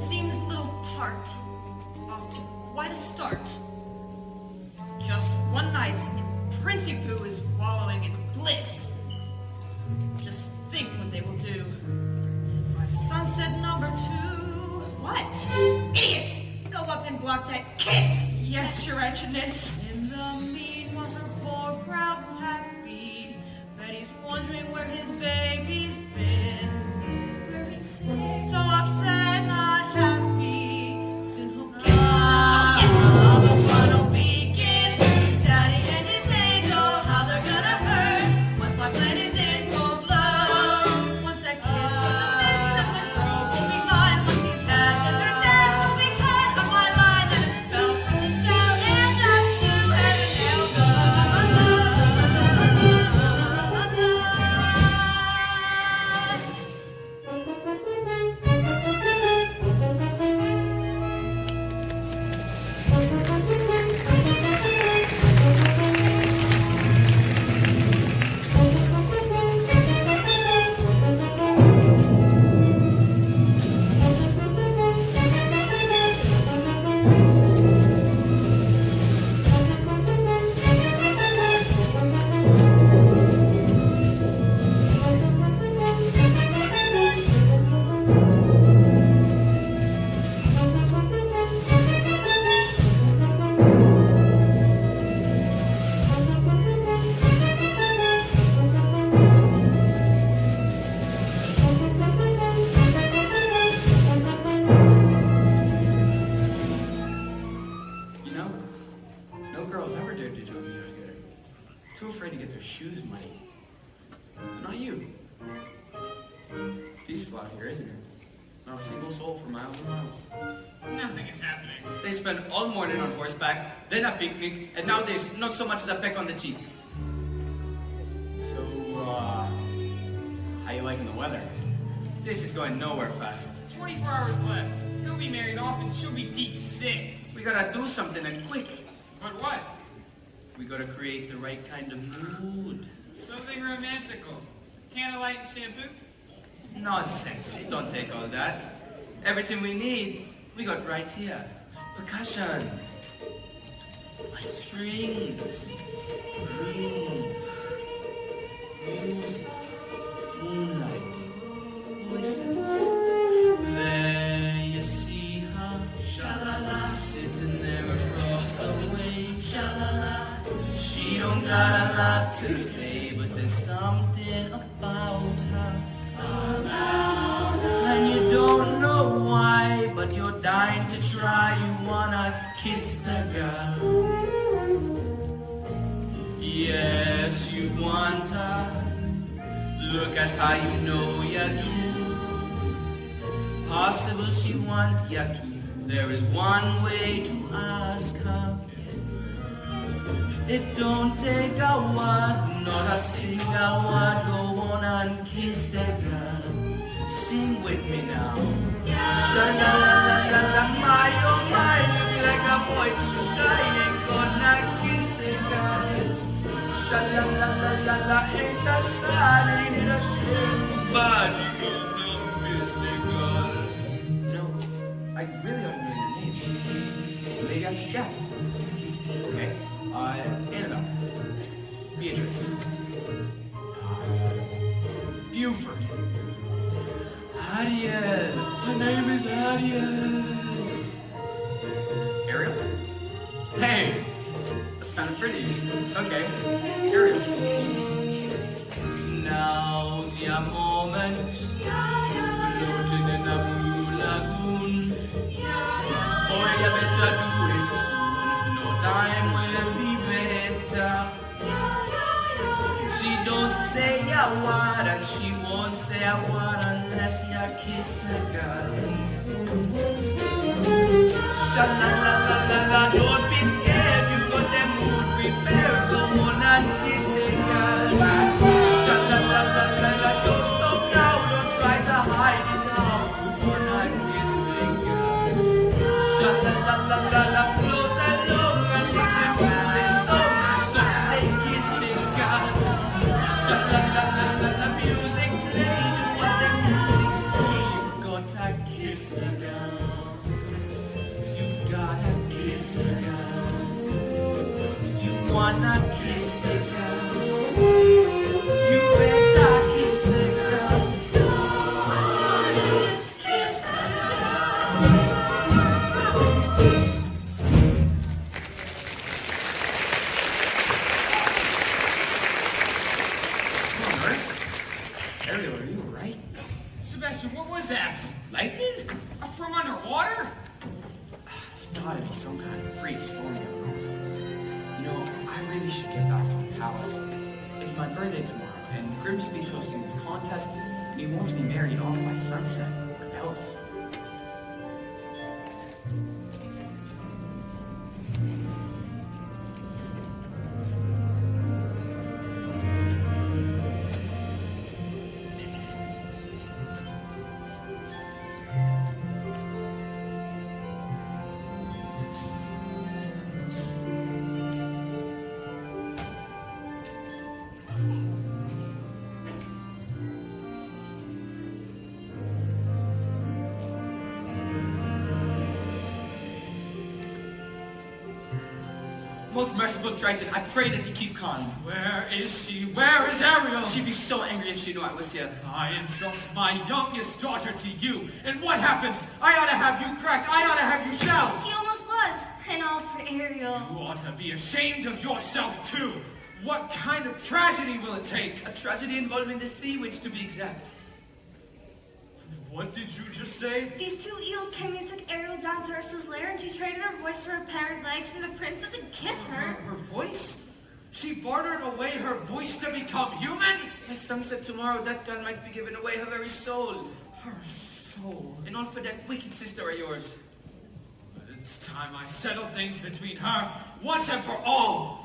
Seems a little tart. Off to quite a start. Just one night, and Princey Pooh is wallowing in bliss. Just think what they will do. By sunset number 2. What? Idiots! Go up and block that kiss! Yes, Your Excellency. In the meanwhile, her poor proud happy, Betty's wondering where his baby's been. So upset, not happy. Soon he'll kiss all the fun will begin. Daddy and his angel, how they're gonna hurt. Once my plan is in full blow. Once that kiss was a miss, then the girl will be mine. Once he's had, then her dad will be cut on my line. And it fell from the shout and up to heaven held You know, no girls ever dared to join me out here. Too afraid to get their shoes muddy. Not you. Peaceful out here, isn't it? Not a single soul for miles and miles. Nothing is happening. They spend all morning on horseback, then a picnic, and nowadays not so much as a peck on the cheek. So, how you liking the weather? This is going nowhere fast. 24 hours left. He'll be married off and she'll be deep sick. We gotta do something and quick. But what? We gotta create the right kind of mood. Something romantical. Candlelight and shampoo? Nonsense. It don't take all that. Everything we need, we got right here. Percussion. Strings. Rings. Music. Moonlight. Voices. There you see her. Sha-la-la. Sitting there across the way. Sha-la-la. She don't got a lot to say, but there's something about her. And you don't know why, but you're dying to try. You wanna kiss the girl. Yes, you want her. Look at how you know you do. Possible she want you to. There is one way to ask her. It don't take a word, not a single word. Go on and kiss the girl. Sing with me now. Sha-la-la-la-la-la, my oh my, look like a boy too shy. Ain't gonna kiss the girl. Sha-la-la-la-la-la, ain't that sad? Ain't it a shame? Body gonna miss the girl. No, I really don't know your name. Maybe I should guess. Okay. Annabelle. Beatrice. Buford. Ariel. Her name is Ariel. Ariel? Hey, that's kind of pretty. Okay, Ariel. Now's your moment. Floating in a blue lagoon. Boy, you better do it soon. No time will be better. She don't say a word and she won't say a word unless you kiss the girl. Sha-la-la-la-la-la, don't be scared, you got the mood prepared. Go on and kiss the girl. Sha-la-la-la-la-la, don't stop now, don't try to hide it now. Go on and kiss the girl. Sha-la-la-la-la-la, float along and listen to the song. So say kiss the girl. Sha-la-la-la-la-la, music play, what the music say. You gotta kiss the girl. You gotta kiss the girl. You wanna kiss the girl. You better kiss the girl. Kiss the Ariel, are you alright? Sebastian, what was that? Lightning? From underwater? It's gotta be some kind of freak storm going on. You know, I really should get back to the palace. It's my birthday tomorrow, and Grimsby's hosting this contest, and he wants me married off by sunset. What else? Most merciful Triton, I pray that you keep calm. Where is she? Where is Ariel? She'd be so angry if she knew I was here. I entrust my youngest daughter to you, and what happens? I ought to have you cracked. I ought to have you shelled. He almost was. And all for Ariel. You ought to be ashamed of yourself, too. What kind of tragedy will it take? A tragedy involving the sea witch, to be exact. What did you just say? These two eels came and took Ariel down to Ursula's lair, and she traded her voice for her parrot legs, and the prince doesn't kiss her. Her voice? She bartered away her voice to become human? At sunset tomorrow, that girl might be giving away her very soul. Her soul. And all for that wicked sister of yours. But it's time I settled things between her once and for all.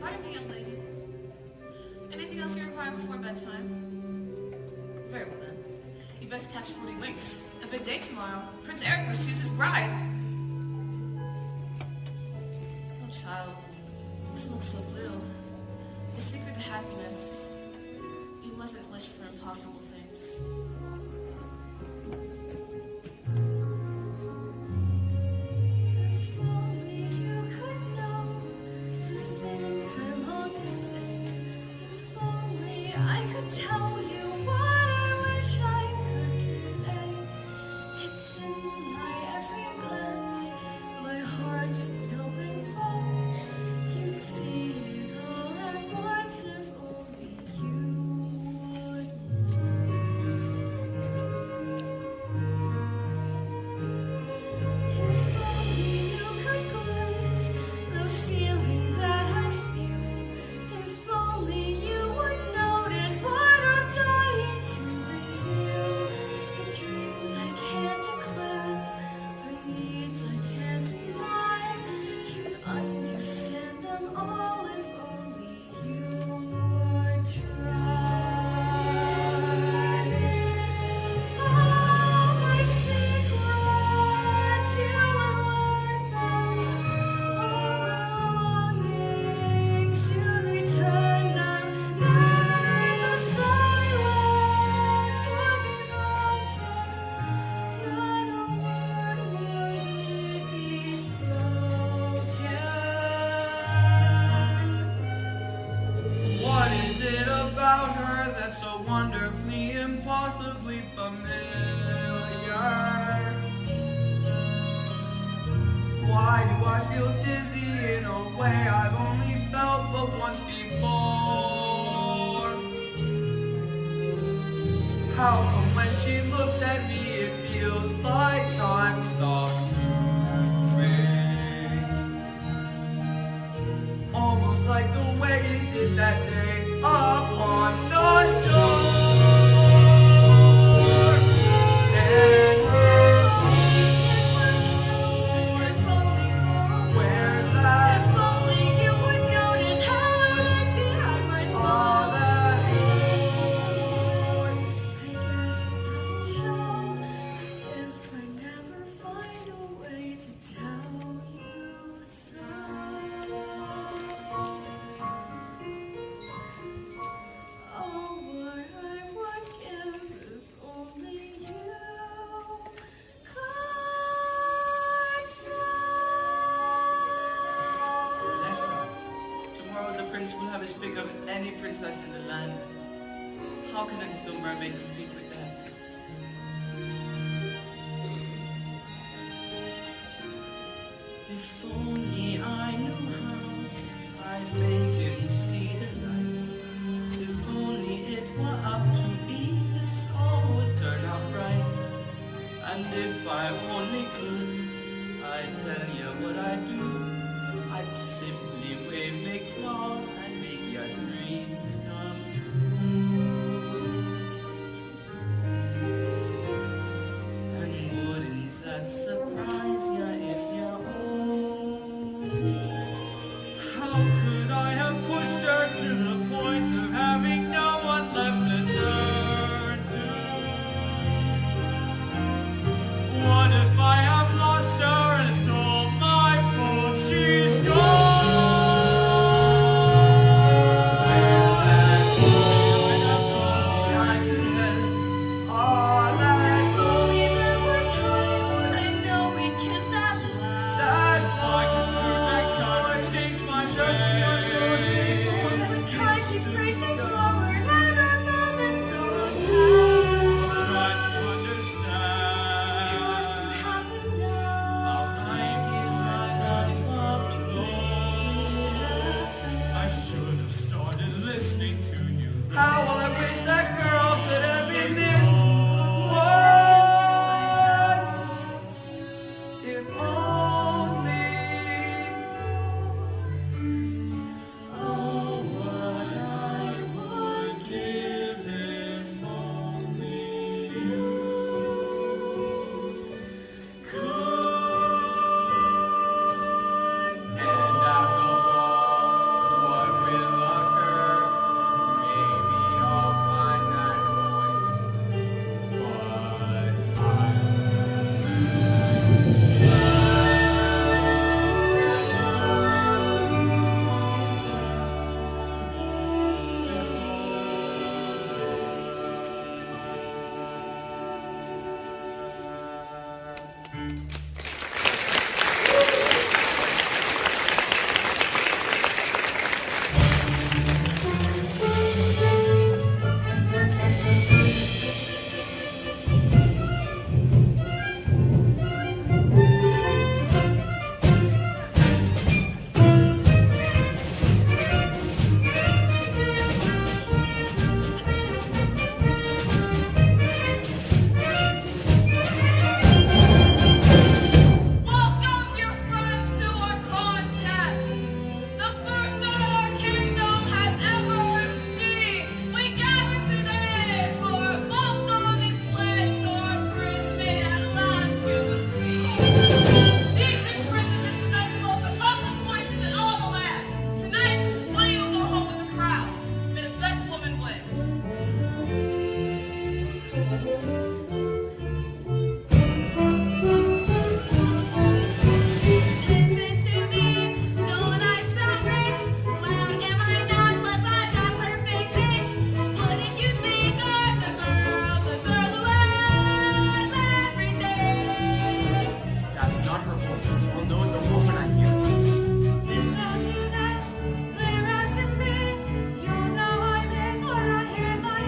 Pardon me, young lady. Anything else you require before bedtime? Very well then. You best catch 40 winks. A big day tomorrow. Prince Eric must choose his bride. Oh, child. This looks so blue. The secret to happiness. You mustn't wish for impossible things. If only you could know the things I want to say. that's so wonderfully, impossibly familiar. Why do I feel dizzy in a way I've only felt but once before? How come when she looks at me it feels like time stops moving? Almost like the way it did that day up on the shore. And where's that? If only you would notice how I hide behind my All smile. that I guess it doesn't show if I never find a way to tell you so. Oh, what I would give if only you could know. Lessa, tomorrow the prince will have his pick of any princess in the land. How can a little mermaid compete with that? If only I knew how I'd make him see the light. If only it were up to me, this all would turn out right. And if I only could, I'd tell you what I'd do. I'd simply wave my claw and make your dreams come true. And wouldn't that surprise you if you own? How could I have pushed her to the point of having no one left to turn to? What if I have lost her and it's all my fault? She's gone. Where's that feeling of only I could have? all that If only there were time when I know we'd kiss that loud. that's I can turn back time and change my ways. Every time she prays and forward, and our moments all Try past. to understand Cause you have how enough. I give my life up to I should have started listening to you. how I wish that girl could have been this one. If only. Oh, what I would give if only you could. And after all, what will occur? Maybe I'll find that voice. But Mistletoe next, clear as can be. You'll know I meant what I hear in my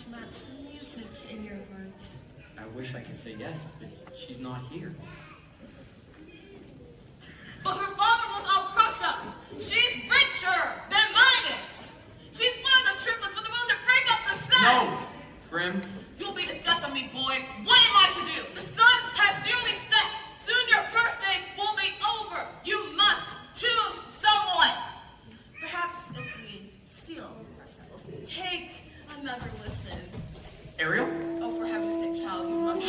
much music in your heart. I wish I could say yes, but she's not here. But her father was all Prussia. She's richer than mine is. She's one of the triplets with the will to break up the sun. No, Grim. You'll be the death of me, boy. What am I to do? The sun has nearly set. Soon your birthday will be over. You must choose someone. Perhaps if we steel ourselves, take another listen. Ariel? Oh, for heaven's sake, child, you must.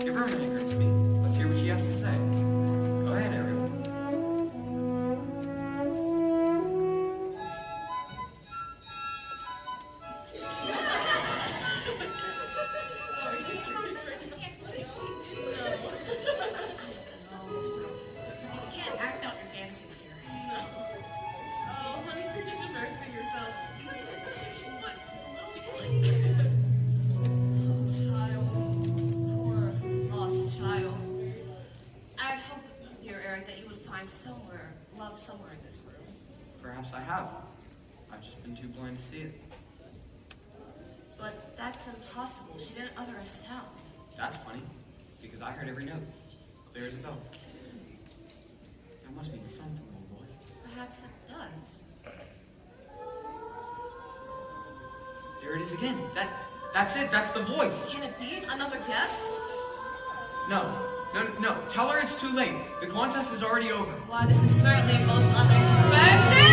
Give her a minute, Grimsby. Let's hear what she has to say. Go ahead, Ariel. You can't act out your fantasies here. Oh, honey, you're just embarrassing yourself. Child. Poor lost child. I hope, dear Eric, that you would find love somewhere in this room. Perhaps I have. I've just been too blind to see it. But that's impossible. She didn't utter a sound. That's funny, because I heard every note. Clear as a bell. That must mean something, old boy. Perhaps it does. There it is again. That's it. That's the voice. Can it be another guest? No. Tell her it's too late. The contest is already over. Why, this is certainly most unexpected!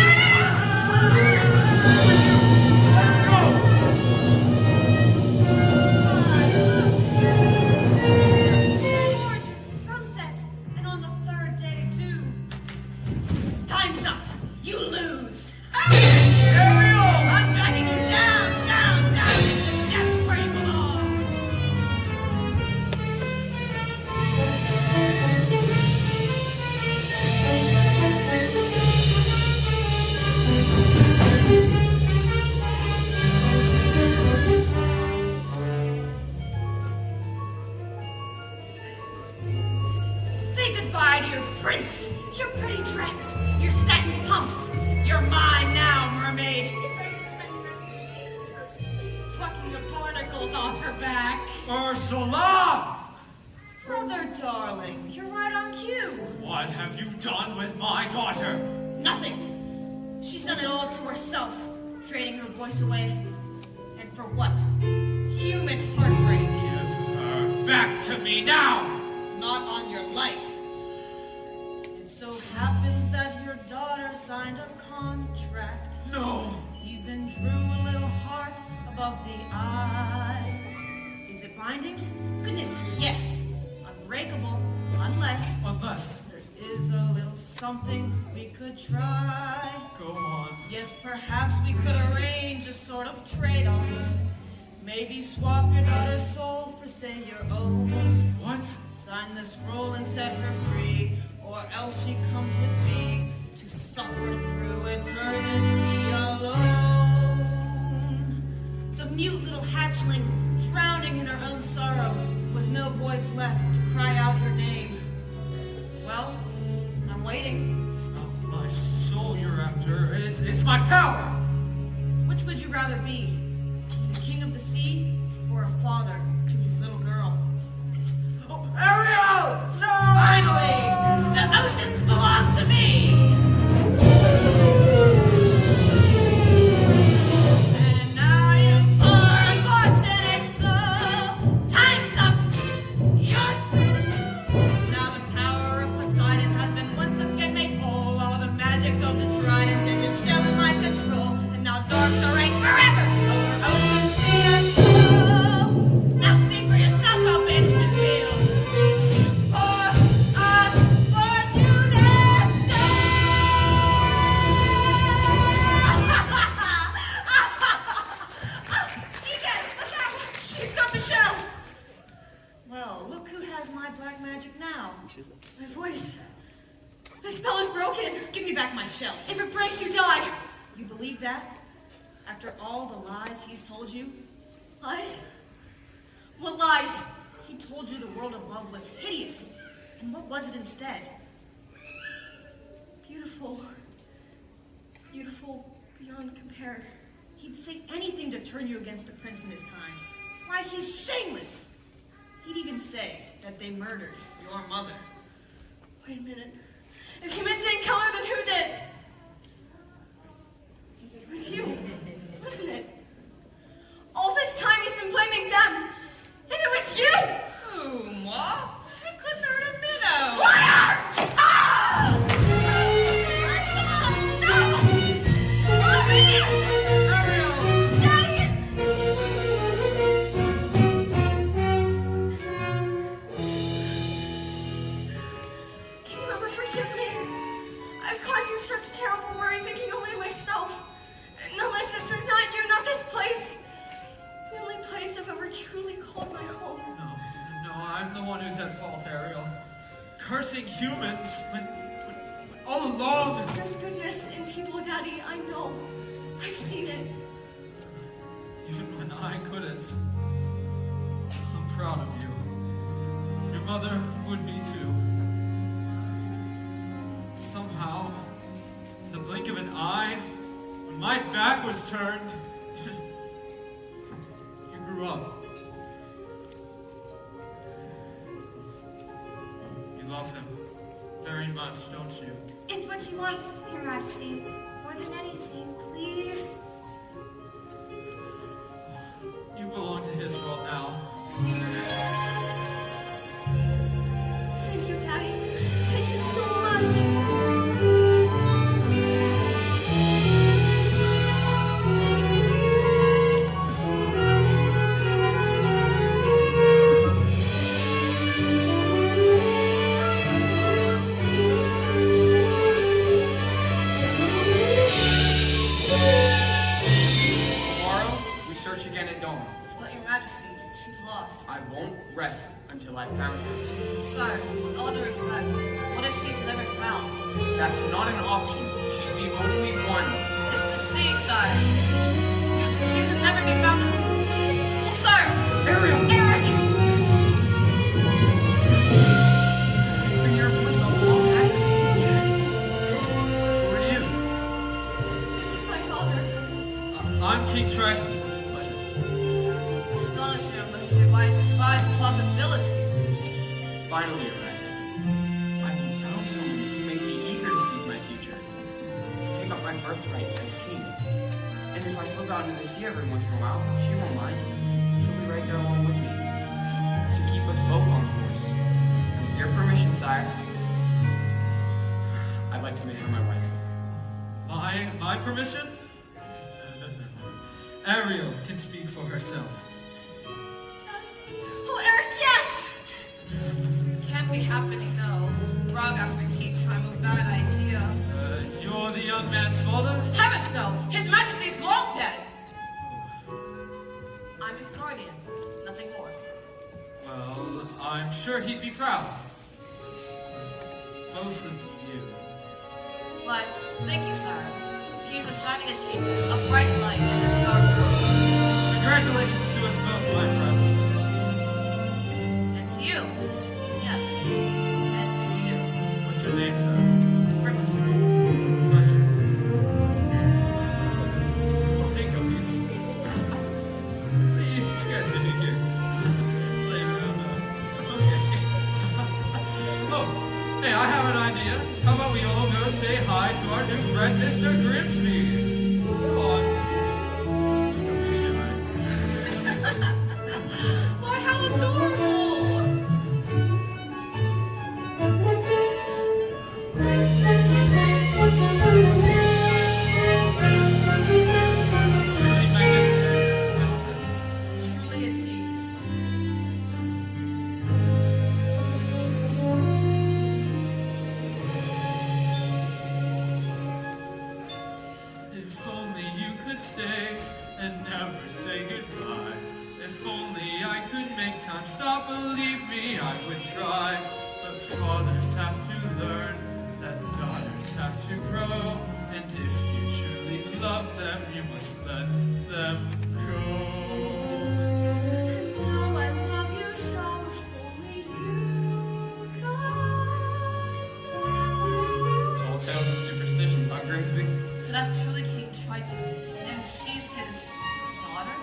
Gorgeous sunset, and on the third day too. Time's up. You lose. Ariel! I'm dragging you down, down, down into the depths where you belong! Say goodbye to your prince, your pretty dress, your satin pumps. You're mine now, mermaid. Plucking the barnacles off her back. Ursula! Brother darling, you're right on cue. What have you done with my daughter? Nothing. She's done it all to herself, trading her voice away. And for what? Human heartbreak. Give her back to me now! Not on your life. It so happens that your daughter signed a contract. No! Even drew a little heart above the eye. Is it binding? Goodness, yes. Unbreakable, unless Unless. there is a little something we could try. Go on. Yes, perhaps we could arrange a sort of trade-off. Maybe swap your daughter's soul for, say, your own. What? Sign the scroll and set her free, or else she comes with me to suffer through eternity alone. The mute little hatchling, drowning in her own sorrow, with no voice left to cry out her name. Well, I'm waiting. It's not my soul you're after. It's my power! Which would you rather be? The king of the sea, or a father to his little girl? Ariel! No! Finally, the oceans belong to me! And now you poor unfortunate soul, time's up! Now the power of Poseidon has been once again made whole. All the magic of the trident and the shell in my control. And now dark shall reign forever over ocean, sea, and soul. Now see for yourself how banishment feels. Poor unfortunate soul! He's got the shell! Well, look who has my black magic now. My voice. The spell is broken. Give me back my shell. If it breaks, you die. You believe that? After all the lies he's told you? Lies? What lies? He told you the world of love was hideous. And what was it instead? Beautiful. Beautiful beyond compare. He'd say anything to turn you against the prince and his kind. Why, he's shameless. He'd even say that they murdered your mother. Wait a minute. If humans didn't kill her, then who did? It was you, wasn't it? All this time he's been blaming them, and it was you! Who, moi? I couldn't hurt a minnow. Liar! Ah! No! Stop it! Daddy! Can you ever forgive me? I've caused you such terrible worry, thinking only of myself. Not my sisters, not you, not this place. The only place I've ever truly called my home. No, I'm the one who's at fault, Ariel. Cursing humans when all along. There's goodness in people, Daddy. I know. I've seen it. Even when I couldn't. I'm proud of you. Your mother would be too. Somehow, in the blink of an eye, when my back was turned, you grew up. You love him very much, don't you? It's what she wants, Your Majesty. More than anything, please. You belong to his world now. Thank you, Daddy. Thank you so much. Tomorrow, we search again at dawn. But, Your Majesty, she's lost. I won't rest until I've found her. Sire, with all due respect, what if she's never found? That's not an option. She's the only one. It's the sea, sire. She can never be found. Oh, sire! Ariel! Eric! You've been here for so long, hasn't Who are you? This is my father. I'm King Trey. Astonishing, I must say, why it defies possibility. Finally, Your Majesty. I've found someone who makes me eager to seize my future. To take up my birthright as king. And if I slip out into the sea every once in a while, she won't mind. She'll be right there along with me. To keep us both on the horse. And with your permission, sire, I'd like to make her my wife. My permission? Ariel can speak for herself. Oh, Eric, yes! Can't be happening, no. Grog after tea time, a bad idea. You're the young man's father? Heavens, no! His Majesty's long dead! I'm his guardian, nothing more. Well, I'm sure he'd be proud. Both of you. But, thank you, sire. He's a shining achievement, a bright light in this dark world. Congratulations to us both, my friend. And to you. Yes. And to you. What's your name, sir? Grimsby. Pleasure. Oh, hey, cookies. You guys sitting here. Playing around, okay. Oh, hey, I have an idea. How about we all go say hi to our new friend, Mr. Grimsby? Come on. Don't be shy. Why, how adorable! Truly magnificent, isn't it? Truly indeed. If only you could stay and never say goodbye. If only I could make time stop, believe me, I would try. But fathers have to learn that daughters have to grow. And if you truly love them, you must let them go. Now I love you so, if only you could. Tall tales and superstitions, huh, Grimsby? So that's truly King Triton, and she's his daughter?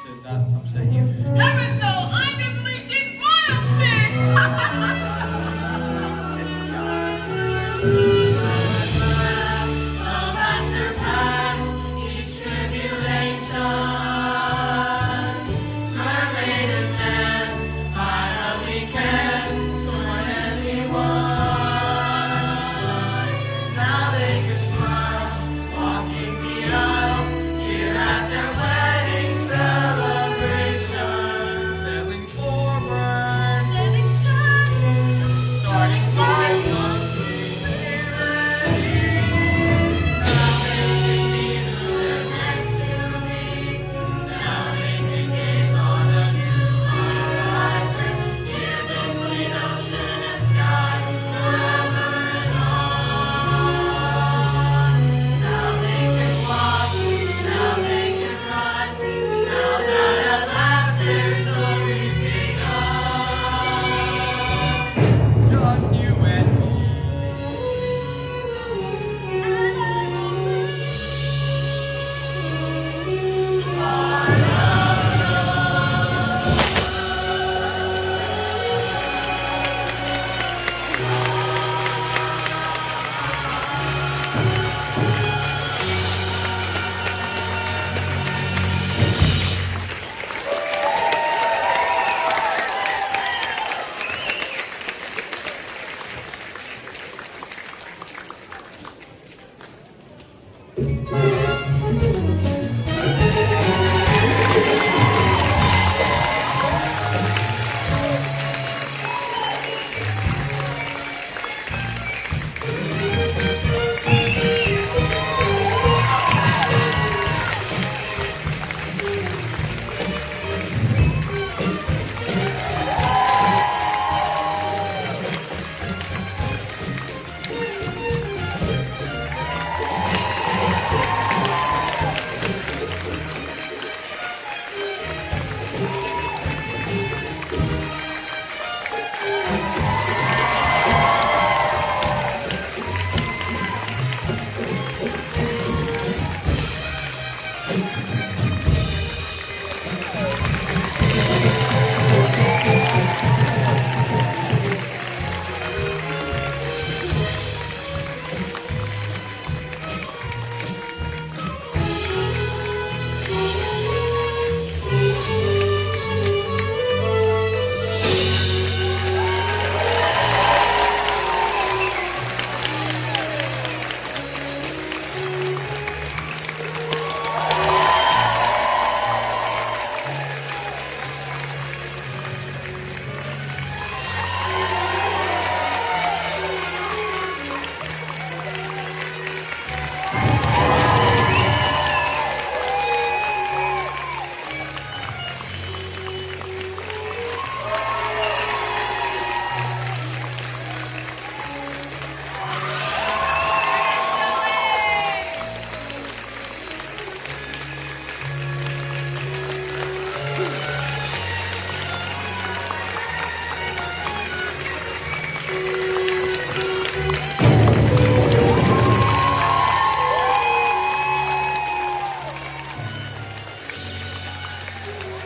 Does that upset you? Heavens no! I can't believe she's royalty! Sailing forward, Standing sun, starting by something just you and me. and I will be